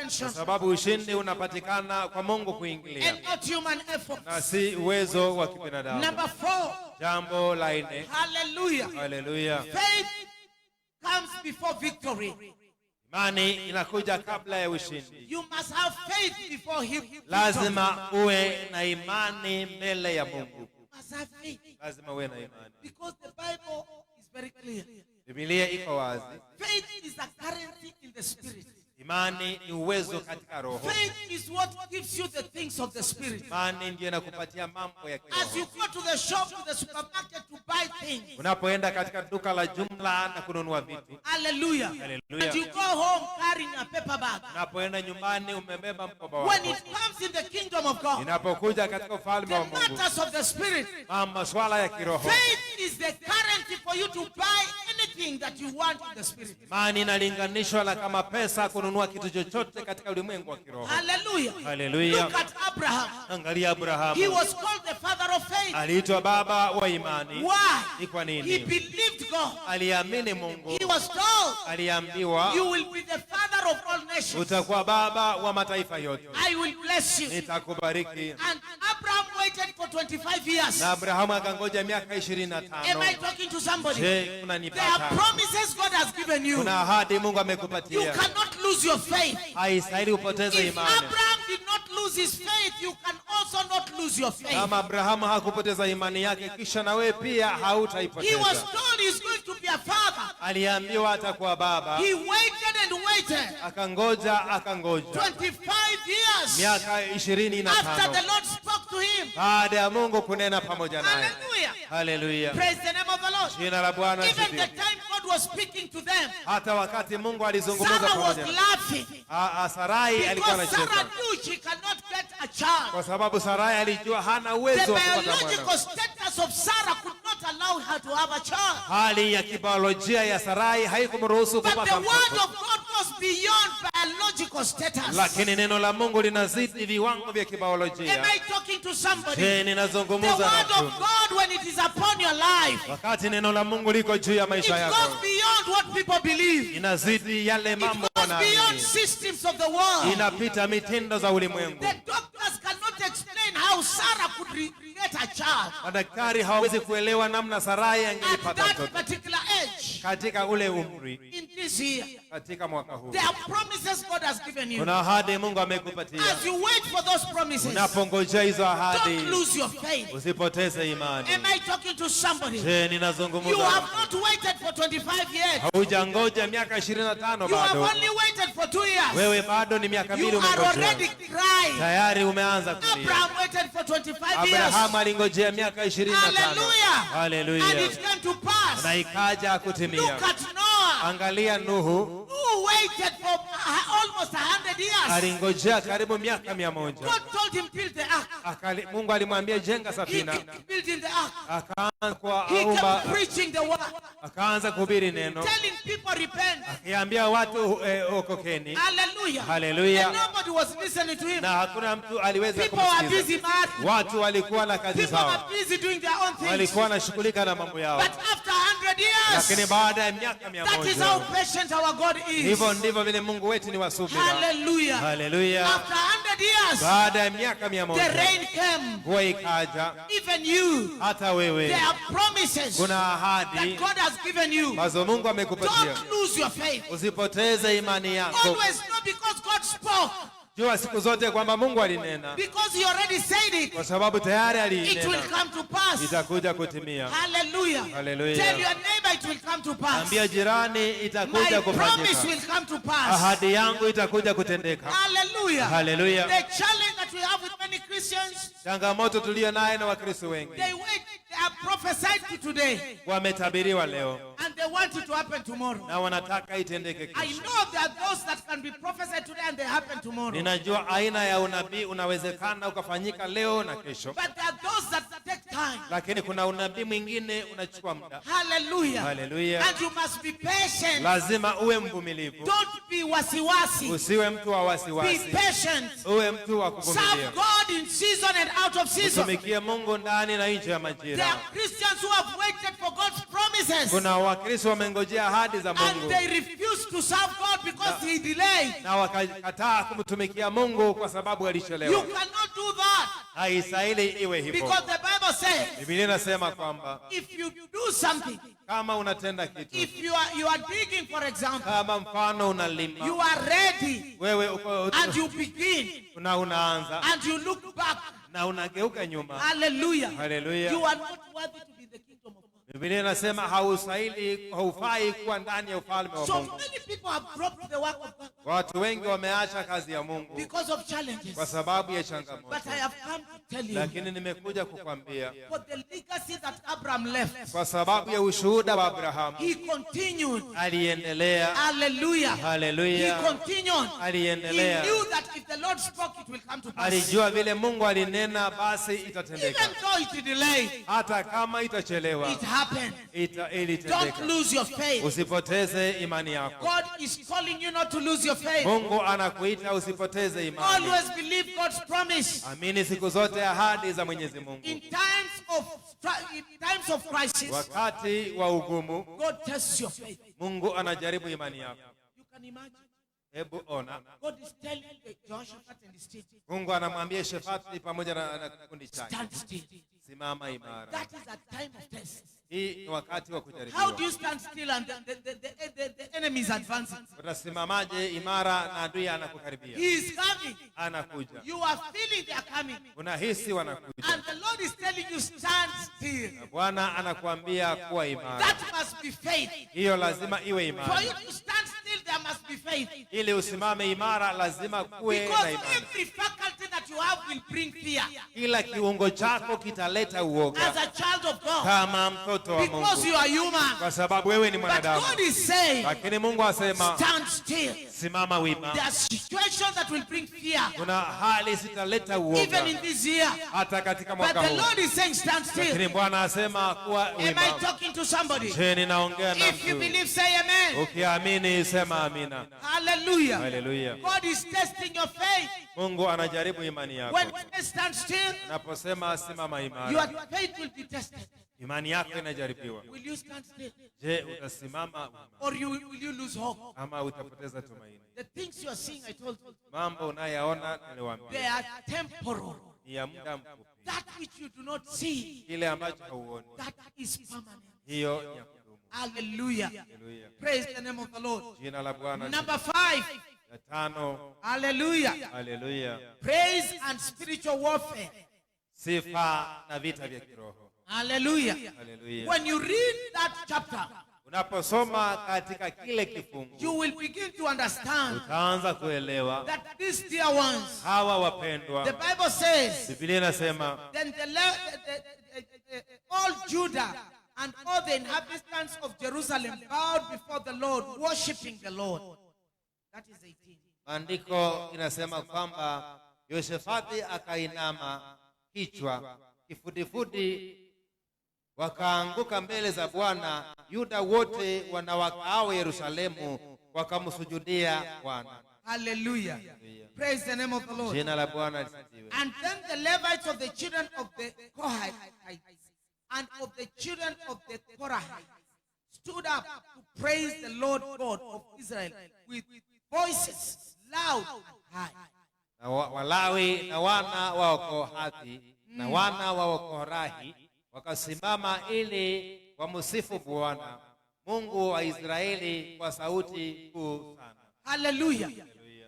intervention. Kwa sababu ushindi unapatikana kwa Mungu kuingilia And not human effort. na si uwezo wa kibinadamu. Number 4. Jambo la 4. Hallelujah. Haleluya. Faith comes before victory. Imani inakuja kabla ya ushindi. You must have faith before him. Lazima uwe na imani mbele ya Mungu. You must have faith. Lazima uwe na imani. Because the Bible is very clear. Biblia iko wazi. Faith is a currency in the spirit. Imani ni uwezo katika roho. Faith is what gives you the things of the spirit. Imani ndiyo inakupatia mambo ya As you kiroho. go to the shop, to the supermarket to buy things. Unapoenda katika duka la jumla na kununua vitu. Hallelujah. Hallelujah. And you go home carrying a paper bag. Unapoenda nyumbani umebeba mkoba When wako. it comes in the kingdom of God, Inapokuja katika ufalme wa the Mungu, matters of the spirit, masuala ya kiroho. faith is the currency for you to buy anything that you want in the spirit. Imani inalinganishwa na kama pesa kununua kitu chochote katika ulimwengu wa kiroho. Hallelujah. Hallelujah. Look at Abraham. Angalia Abrahamu. He was called the father of faith. Aliitwa baba wa imani. Why? Ni kwa He nini? believed God. Aliamini Mungu. He was told, Aliambiwa you will be the father of all nations. utakuwa baba wa mataifa yote. I will bless you. Nitakubariki. And Abraham waited for 25 years. Na Abrahamu akangoja miaka Am I 25. talking to somebody? Je, There are unanipata? promises God has given you. Kuna ahadi Mungu You amekupatia. cannot lose your faith. Haistahili upoteze If imani. Abraham did not lose his faith, you can also not lose your faith. Kama Abrahamu hakupoteza imani yake, kisha na wewe pia He was hautaipoteza. told he's going to be a father. Aliambiwa atakuwa baba. He waited and waited. Akangoja 25 years miaka after the 25 Lord spoke to him. baada ya Mungu kunena pamoja naye. Hallelujah. Haleluya. Praise the name of the Lord. Jina la Bwana Even the sifiwe. time God was speaking to them, Hata wakati Mungu alizungumza Sarah was pamoja, laughing Sarai alikuwa because Sarah anacheka knew she cannot get a child. kwa sababu Sarai alijua hana The uwezo wa kupata biological mwana. status of Sarah could not allow her to have a child. Hali ya kibiolojia ya Sarai haikumruhusu But the kupata word mtoto. of God goes beyond biological status. Lakini neno la Mungu linazidi viwango vya Am kibiolojia. I talking to somebody? Je, The ninazungumza na word mtu? of God, when it is upon your life, Wakati neno la Mungu liko juu ya it maisha goes yako, beyond what people believe. inazidi yale It mambo goes beyond wanaamini, systems of the world. inapita mitindo za ulimwengu. The doctors cannot explain how Sarah could get a child Madaktari hawawezi kuelewa namna Sarai at angelipata that mtoto particular age. katika ule umri, In this year, katika mwaka huu. there are promises God has given you. Kuna ahadi Mungu amekupatia. As you wait for those promises, Unapongojea hizo ahadi, don't lose your faith. usipoteze imani. Am I talking to somebody? Je, You ninazungumza? have not waited for 25 years. Haujangoja miaka 25 You have bado. only waited for 2 years. Wewe bado ni miaka You mbili are already umengojea. crying. Tayari umeanza kulia. Abraham waited for 25 years. Abrahamu alingojea miaka 25. Hallelujah. And Haleluya. it came to pass. Na ikaja Look kutimia. at Noah, Angalia Nuhu, who waited for almost 100 years. alingojea karibu miaka 100. God told him, build the ark. Mungu alimwambia jenga He safina. kept building the ark. Akaanza He kuomba, kept preaching the word, akaanza kuhubiri neno. telling people repent. Akiambia watu okokeni. Hallelujah. Hallelujah. And nobody was listening to him. Na hakuna mtu aliweza People were kumsikiza. busy mad. Watu walikuwa na kazi People were zao, busy doing their own things. walikuwa wanashughulika na mambo yao. But after 100 Lakini years, baada ya miaka that is how 100, patient our God is. hivyo ndivyo vile Mungu wetu ni wa subira. Hallelujah. Haleluya. After 100 years, Baada ya miaka the 100, rain came. mvua ikaja. Even you, Hata wewe there are promises kuna that ahadi God has given you. ambazo Mungu amekupatia. Don't lose your faith. Usipoteze imani yako. Always know, because God spoke, Jua siku zote kwamba Mungu alinena, because He already said it, kwa sababu tayari it will alinena, come to pass. itakuja kutimia. Hallelujah. Hallelujah. Tell your neighbor it will come to pass. Ambia jirani My itakuja promise kufanyika. will come to pass. Ahadi yangu itakuja kutendeka. Hallelujah. Hallelujah. The challenge that we have with many Christians, Changamoto tuliyo naye na Wakristo wengi, they are prophesied to today, wametabiriwa leo and they want it to happen tomorrow. na wanataka itendeke I kesho. know there are those that can be prophesied today and they happen tomorrow. Ninajua aina ya unabii unawezekana ukafanyika leo na kesho, But there are those that take time. lakini kuna unabii mwingine unachukua muda. Hallelujah. Hallelujah. And you must be patient. Lazima uwe mvumilivu, Don't be wasiwasi. usiwe mtu wa Be wasiwasi, patient. uwe mtu wa kuvumilia. Serve God in season and out of season. Tumikie Mungu ndani na nje ya There majira. are Christians who have waited for God's promise promises. Kuna Wakristo wamengojea ahadi za And Mungu they refuse to serve God because he delayed. na wakakataa kumtumikia Mungu kwa sababu You alichelewa. cannot do that. Haistahili iwe hivyo. Because the Bible says, Biblia inasema kwamba if you do something, kama unatenda kitu, if you are digging, for example, kama mfano unalima, you are ready, wewe uko and you begin, unaanza and you look back, na unageuka nyuma. hallelujah, Hallelujah. you are not worthy to be the kingdom of God. Biblia inasema haufai kuwa ndani ya ufalme wa So Mungu. many people have dropped the work of God Watu wengi wameacha kazi ya Mungu because of challenges. kwa sababu ya changamoto. But I have come to tell you, Lakini nimekuja kukwambia for the legacy that Abraham left, kwa sababu ya ushuhuda wa Abrahamu, he continued. aliendelea. Hallelujah. He Hallelujah. continued. He Aliendelea. knew that if the Lord spoke, it will come to pass. Alijua vile Mungu alinena basi itatendeka. Even though it delayed, Hata kama itachelewa, it happened. Don't ilitendeka. lose your faith. Usipoteze imani yako. God is calling you not to lose your faith. Mungu anakuita usipoteze imani. Always believe God's promise. Amini siku zote ahadi za Mwenyezi Mungu. In times of crisis, Wakati wa ugumu, God tests your faith. Mungu anajaribu imani yako. You can imagine. Hebu ona. God is telling Jehoshaphat and his team, Mungu anamwambia Shefati pamoja na kikundi chake, stand still. simama imara. That is a time of test. Hii ni wakati wa How do kujaribiwa. you stand still and the enemy is advancing? Utasimamaje imara na adui anakukaribia? He is coming. Anakuja. You are feeling they are coming. Unahisi wanakuja. And the Lord is telling you, stand still. Bwana anakuambia kuwa imara. That must be faith. Hiyo lazima iwe For imara. you to stand still, there must be faith. Ili usimame imara lazima kuwe Because na imani. every faculty that you have will bring fear. Kila kiungo chako kitaleta uoga As a child of God. kama mtoto wa Because Mungu. you are human. Kwa sababu wewe ni But mwanadamu. God is saying, Lakini Mungu asema stand still. simama wima. There are situations that will bring fear. Kuna hali zitaleta uoga Even in this year. hata katika But mwaka the huu. Lord is saying, stand still. Lakini Bwana asema kuwa Am I wima. talking to somebody? Je, ninaongea na If you mtu? believe, say amen. Ukiamini sema amina. Hallelujah. Hallelujah. God is testing your faith. Mungu anajaribu imani yako. When you stand still, Unaposema simama your imara, faith will be tested. imani yako inajaribiwa. Will you stand still? Je, utasimama wima Or will you lose hope? ama utapoteza tumaini? The things you are seeing, I told you, Mambo unayaona they niliwaambia are temporal. ni ya muda mfupi. That which you do not see, Kile ambacho hauoni, that is permanent. hiyo ni ya kudumu. Hallelujah. Haleluya. Praise the name of the Lord. Jina la Bwana. Number 5. Ya tano, Hallelujah. haleluya. Praise and spiritual warfare. Sifa na vita vya kiroho. Hallelujah. Haleluya. When you read that chapter, Unaposoma katika kile kifungu, you will begin to understand utaanza kuelewa that these dear ones, hawa the wapendwa. Bible says, Biblia inasema then all Judah and all the inhabitants of Jerusalem bowed before the Lord, worshiping the Lord. That is 18. maandiko inasema kwamba Yoshafati akainama kichwa kifudifudi, wakaanguka mbele za Bwana. Yuda wote wanawakao Yerusalemu wakamsujudia Bwana. Hallelujah. Praise the name of the Lord. Jina la Bwana lisifiwe. And then the Levites of the children of the Kohathites and of the children of the Korahites stood up to praise the Lord God of Israel with voices loud and high. Na Walawi na wana wa Kohathi na wana wa Korahi wakasimama ili wamsifu Bwana Mungu wa Israeli kwa sauti kuu sana. Hallelujah.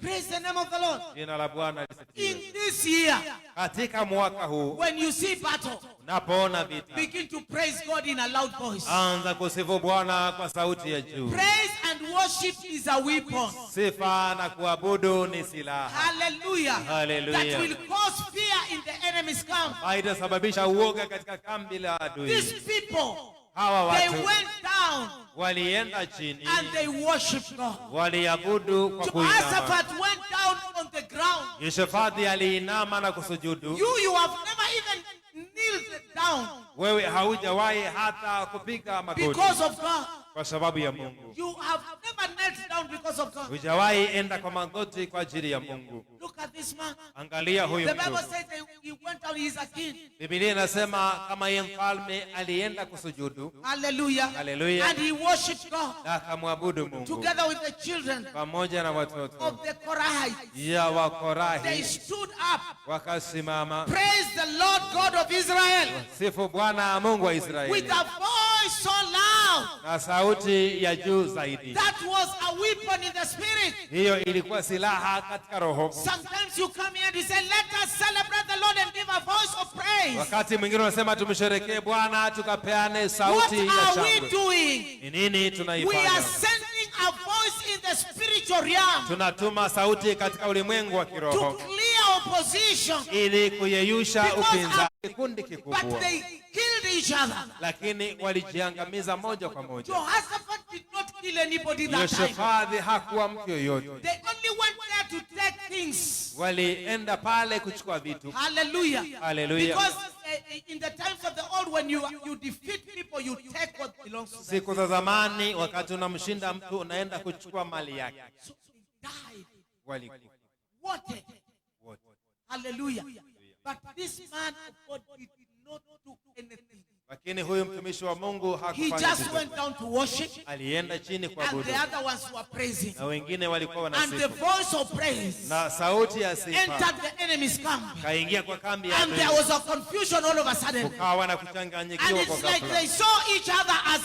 Praise the name of the Lord. Jina la Bwana lisifiwe. In this year, Katika mwaka huu when you see battle, unapoona vita, begin to praise God in a loud voice. anza kusifu Bwana kwa sauti ya juu. Praise and worship is a weapon. Sifa na kuabudu ni silaha. Hallelujah. Hallelujah. That will cause fear in the enemy's camp. Haitasababisha uoga katika kambi la These adui. people, Hawa they watu went down walienda chini, and they worshiped God. waliabudu kwa kuinama. Jehoshaphat went down on the ground. Yehoshafati aliinama na kusujudu. You have never even kneeled down Wewe haujawahi hata kupiga magoti because of God. kwa sababu ya Mungu. You have never knelt down because of God. Hujawahi enda kwa magoti kwa ajili ya Mungu. Look at this man. Angalia huyu The Bible mtu. says that he went out, he is a king. Biblia inasema kama yeye mfalme alienda kusujudu. Hallelujah. Hallelujah. And he worshipped God Na akamwabudu Mungu together with the children pamoja na watoto of the Korahites. ya They Wakorahi, stood up. wakasimama. Praise the Lord God of Israel. Sifu Bwana Mungu wa With Israeli, a voice so loud. na sauti ya juu zaidi. That was a weapon in the spirit. Hiyo ilikuwa silaha katika roho. Sometimes you come here and you say, let us celebrate the Lord and give a voice of praise. Wakati mwingine unasema tumsherekee Bwana, tukapeane What sauti ya are we shangwe. doing? Ni nini We are tunaifanya? sending a voice in the spiritual realm Tunatuma sauti katika ulimwengu wa to kiroho clear opposition. ili kuyeyusha Because upinzani. Kikundi But kikubwa, they killed each other. lakini walijiangamiza moja kwa moja. Jehoshaphat did not kill anybody that time. Yehoshafati hakuwa mtu yoyote. They only went there to take things. Walienda pale kuchukua vitu. Hallelujah. Hallelujah. Because in the times of the old, when you defeat people, you take what belongs to them. Siku za zamani, wakati unamshinda mtu, unaenda kuchukua mali yake. So they died. Walikufa Wanted. wote. Hallelujah. But this man of God did not do anything. Lakini huyu mtumishi wa Mungu He hakufanya just chochote. went down to worship, Alienda chini and kuabudu, the other ones were praising. na wengine walikuwa And the wanasifu, voice of praise na sauti ya sifa entered the enemy's camp. kaingia kwa kambi ya And there adui. was a confusion all of a sudden. Kukawa na And kuchanganyikiwa kwa it's like ghafla, they saw each other as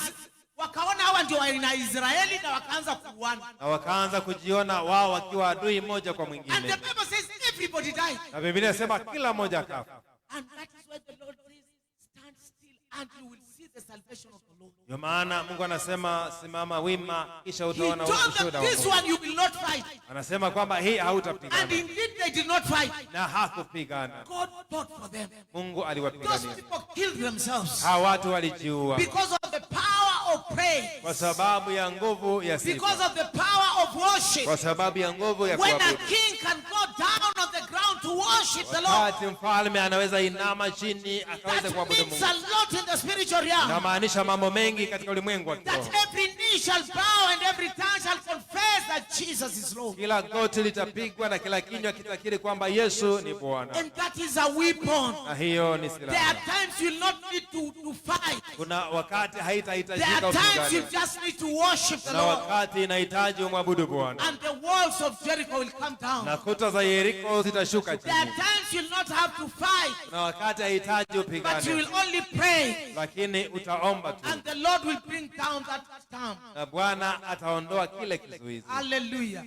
wakaona hawa ndio wana Israeli na wakaanza kuuana. na wakaanza kujiona wao wakiwa adui moja kwa And the mwingine, Bible says everybody died. na Biblia inasema kila mmoja akafa. And that is why the Lord says, stand still and you will see the salvation of the Lord. Ndio maana Mungu anasema simama wima, kisha He utaona told ushuhuda them, wa this Mungu. one you will not fight. Anasema kwamba hii And hautapigana, indeed they did not fight. na hakupigana. God fought for them. Mungu Those aliwapigania. people killed themselves Hawa watu walijiua because of the power of praise, kwa sababu ya nguvu ya because sifa, of the power of worship. kwa sababu ya nguvu ya When a kuabudu. king can go down on the ground to worship the Lord, Wakati mfalme anaweza inama chini akaweza that kuabudu means Mungu, a lot in the spiritual realm. inamaanisha mambo mengi katika ulimwengu wa kiroho. That every knee shall bow and every tongue shall confess that Jesus is Lord. Kila goti litapigwa na kila kinywa kitakiri kwamba Yesu ni Bwana, And that is a weapon. na hiyo ni There are silaha. times you'll not need to fight. Kuna wakati There haitahitajika are times you upigane, just need to worship the na Lord. wakati inahitaji umwabudu Bwana, And the walls of Jericho will come down. na kuta za Yeriko zitashuka There are chini. times you'll not have to fight, Na wakati hahitaji but you upigane, will only pray. lakini utaomba tu, And the Lord will bring down that storm. na Bwana ataondoa kile kizuizi. Hallelujah.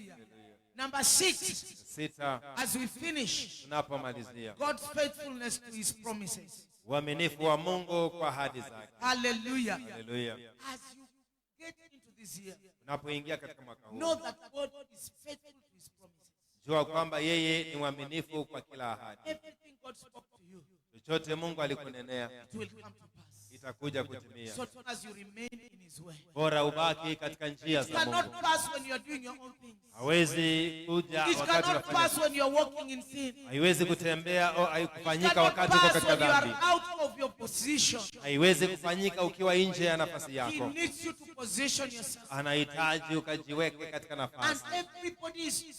Number 6, Sita, as we finish, tunapomalizia God's faithfulness to his promises. uaminifu wa Mungu kwa ahadi zake. Hallelujah. Haleluya. As you get into this year, Unapoingia katika mwaka huu, know that God is faithful to his promises. jua kwamba yeye ni mwaminifu kwa kila ahadi. Everything God spoke to you, Chochote Mungu alikunenea it will come to pass. itakuja kutimia. So long as you remain in his way. Bora ubaki katika njia It za cannot Mungu. pass when you are doing your own things. Hawezi kuja It wakati cannot unafanya, pass when you are walking in sin. haiwezi kutembea au It haikufanyika cannot wakati uko pass katika when you are dhambi. out of your position. Haiwezi kufanyika ukiwa nje ya nafasi He yako. needs you to position yourself. Anahitaji ukajiweke katika And nafasi,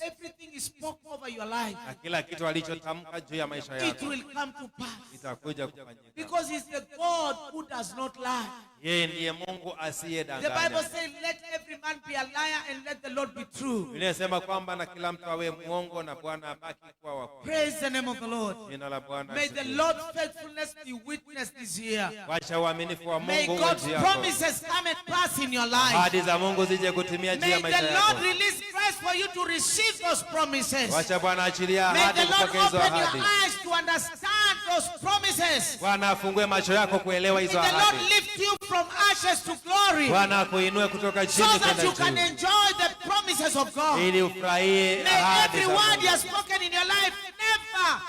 everything is spoken over your life. na kila kitu alichotamka juu ya maisha It yako will come to pass. itakuja kufanyika. Because he's the God who does not lie. Yeye ndiye Mungu The Bible asiyedanganya. says, let every man be a liar and let the Lord be true. Biblia inasema kwamba na kila mtu awe mwongo na Bwana abaki kuwa wa kweli. Praise the name of the Lord. Jina la Bwana May the asifiwe. Lord's faithfulness be witnessed this year. Wacha uaminifu wa May Mungu God's uwe juu yako. promises come and pass in your life. Ahadi za Mungu zije kutimia juu May ya maisha the Lord yako. release grace for you to receive those promises. Wacha Bwana achilia May ahadi the Lord kupokea hizo open your ahadi. eyes to understand those promises. Bwana afungue macho yako kuelewa May hizo the Lord ahadi. lift you from ashes to glory, Bwana akuinue kutoka so chini that you can kwenda juu, enjoy the promises of God. ili ufurahie May ahadi every za word Mungu. He has spoken in your life never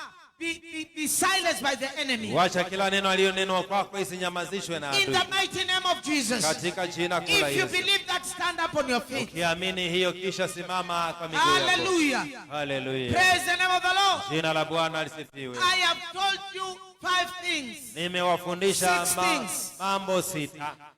be silenced by the enemy. Wacha kila neno aliyonenwa kwako isinyamazishwe na In adui. the mighty name of Jesus. Katika jina kuu la If you Yesu. believe that, stand up on your feet. Ukiamini hiyo kisha simama kwa miguu yako. Hallelujah. Haleluya. Praise the name of the Lord. Jina la Bwana lisifiwe. I have told you 5 things. Nimewafundisha 6 things. mambo 6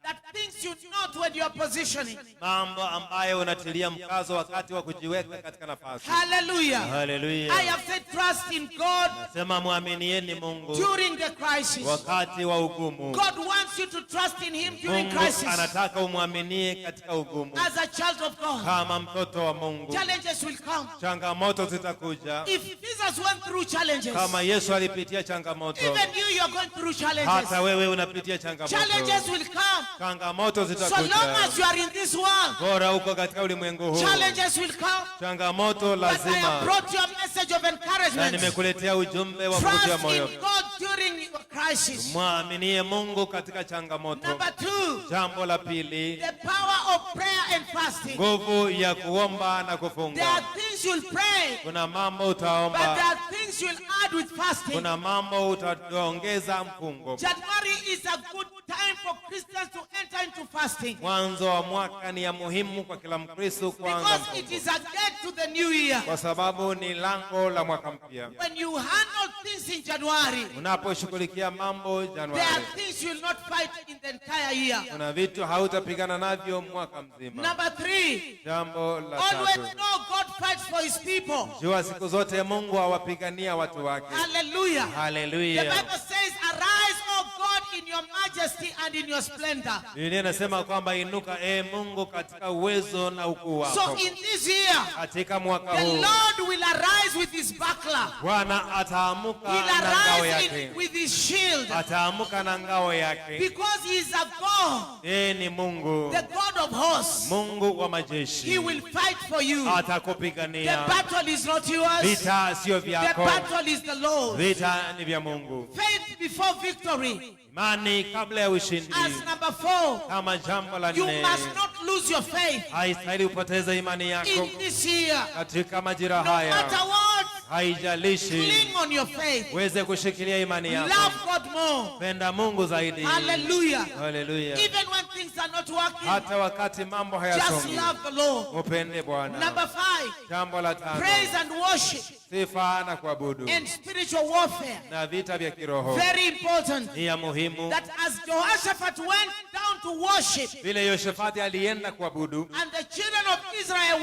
That things you note when you are positioning. mambo ambayo unatilia mkazo wakati wa kujiweka katika nafasi. Hallelujah. Hallelujah. I have said trust in God. Sema muaminieni Mungu During the crisis. wakati wa ugumu. God wants you to trust in him during Mungu crisis. anataka umwaminie katika ugumu. As a child of God. Kama mtoto wa Mungu. Challenges will come. Changamoto zitakuja. If Jesus went through challenges. Kama Yesu alipitia changamoto. Even you are going through challenges. Hata wewe unapitia changamoto. Challenges will come. Changamoto So zitakuja. long as you are in this world. Bora uko katika ulimwengu huu. Challenges will come. Changamoto But I have lazima. brought you a message of Na encouragement. nimekuletea ujumbe wa kutia Trust moyo. in God during your crisis. Mwaminie Mungu katika changamoto. Number 2, Jambo la pili, the power of prayer and fasting. nguvu ya kuomba na There kufunga. are things you'll pray, Kuna mambo but there utaomba, are things you'll add with fasting. kuna mambo utaongeza mfungo. January is a good time for Christians to enter into fasting Mwanzo wa mwaka ni ya muhimu kwa kila Mkristo kuanza because it mfungo, is a gate to the new year. kwa sababu ni lango la mwaka mpya. When you handle things in January, Unaposhughulikia mambo there Januari, are things you'll not fight in the entire year. kuna vitu hautapigana navyo mwaka mzima. Number 3, Jambo la always tatu, know God fights for his people. jua siku zote Mungu awapigania watu wake. Hallelujah. The Haleluya. Bible says, arise, O God, in your majesty and in your splendor. Biblia inasema kwamba inuka Mungu katika uwezo na ukuu So wako. in this year, Katika mwaka the huu Lord will arise with his buckler. Bwana ataamuka He'll na ngao arise yake. with his shield. Ataamuka na ngao yake. Because he is a God, Ni Mungu, the God of hosts. Mungu wa He majeshi. will fight for you. The Atakupigania. battle is not yours. Vita sio The vyako, battle is the Lord. vita ni vya Mungu. Faith before victory. Imani kabla ya ushindi. As number 4, Kama jambo la you nne, must not lose your faith haistahili upoteze imani yako in this year. katika majira No haya. matter what, Haijalishi, cling on your faith. uweze kushikilia imani yako. Love God more. Penda Mungu zaidi. Hallelujah. Haleluya. Even when things are not working, Hata wakati mambo just hayasongi, love the Lord. upende Bwana. Number 5, Jambo la tano, praise and worship sifa na kuabudu and spiritual warfare. na vita vya kiroho Very important ni ya muhimu. that as Jehoshaphat went down to worship, Vile Yoshafati alienda kuabudu and the children of Israel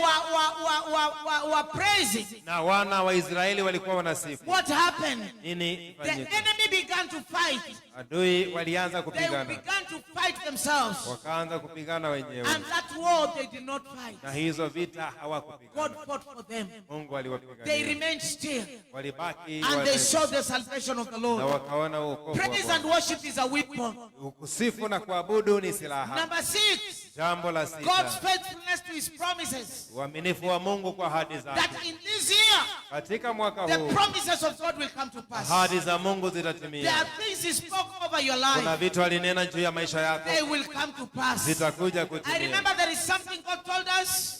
were praising, na wana wa Israeli walikuwa wanasifu, what happened? nini The fanyika? enemy began to fight. Adui walianza They kupigana, began to fight themselves. wakaanza kupigana wenyewe, And that war they did not fight. na hizo vita hawakupigana. God fought for them. Mungu They aliwapigania, remained still. walibaki And they wale, saw the salvation of the na Lord. wakaona wokovu wa Praise and Bwana. worship is a weapon. Kusifu na kuabudu ni silaha. Number 6, Jambo la God's sita, faithfulness to his promises. uaminifu wa Mungu kwa ahadi That zake. in this year, Katika mwaka the huu promises of God will come to pass. ahadi za Mungu There zitatimia. are things he spoke over your Kuna life. vitu alinena juu ya maisha yako, They will come to pass. zitakuja I kutimia. remember there is something God told us.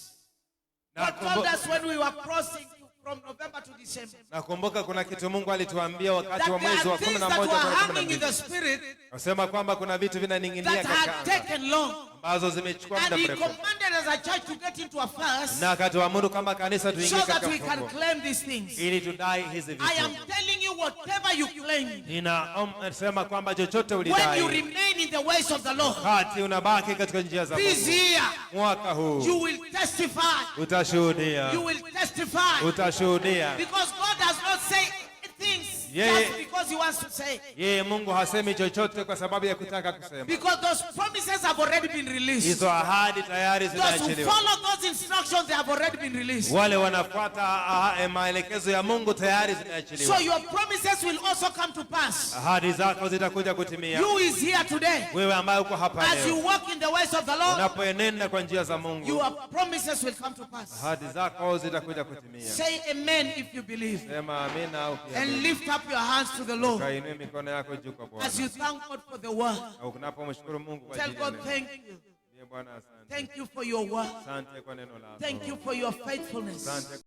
God told us when we were crossing from November to December. Nakumbuka kuna kitu Mungu alituambia wakati That wa there mwezi wa are things 11 that were tarehe hanging in 12. the spirit Nasema kwamba kuna vitu vinaning'inia that katika had anga taken long. ambazo zimechukua muda And he mrefu, commanded as a church to get into a fast na akatuamuru kama kanisa so tuingie that katika we can mfungo claim these things. ili tudai hizi I am vitu. telling you, whatever you claim, Ninasema kwamba chochote when you ulidai, remain in the ways of the Lord, wakati unabaki katika njia za this Mungu, year mwaka you huu will testify. utashuhudia, You will testify. utashuhudia. Because God does not say things Yeah. just because he wants to say. Yeye Mungu hasemi chochote kwa sababu ya kutaka kusema. Because those promises have already been released. Hizo ahadi tayari Those who zimeachiliwa. follow those instructions, they have already been released. Wale wanafuata maelekezo ya Mungu tayari So zimeachiliwa. your promises will also come to pass. Ahadi zako zitakuja kutimia. You is here today. Wewe ambaye uko hapa As you leo, walk in the ways of the Lord, unapoenenda kwa njia za Mungu, your promises will come to pass. ahadi zako zitakuja kutimia. Say amen if you believe. Sema amina au And kiamini. lift up your hands to the Lord. Kainue mikono yako juu kwa Bwana. As you thank God for the word, Na unapomshukuru Mungu kwa tell ajili ya God neno. thank you. Ndiye Bwana asante. Thank you for your word. Asante kwa neno lako. Thank you for your faithfulness. Asante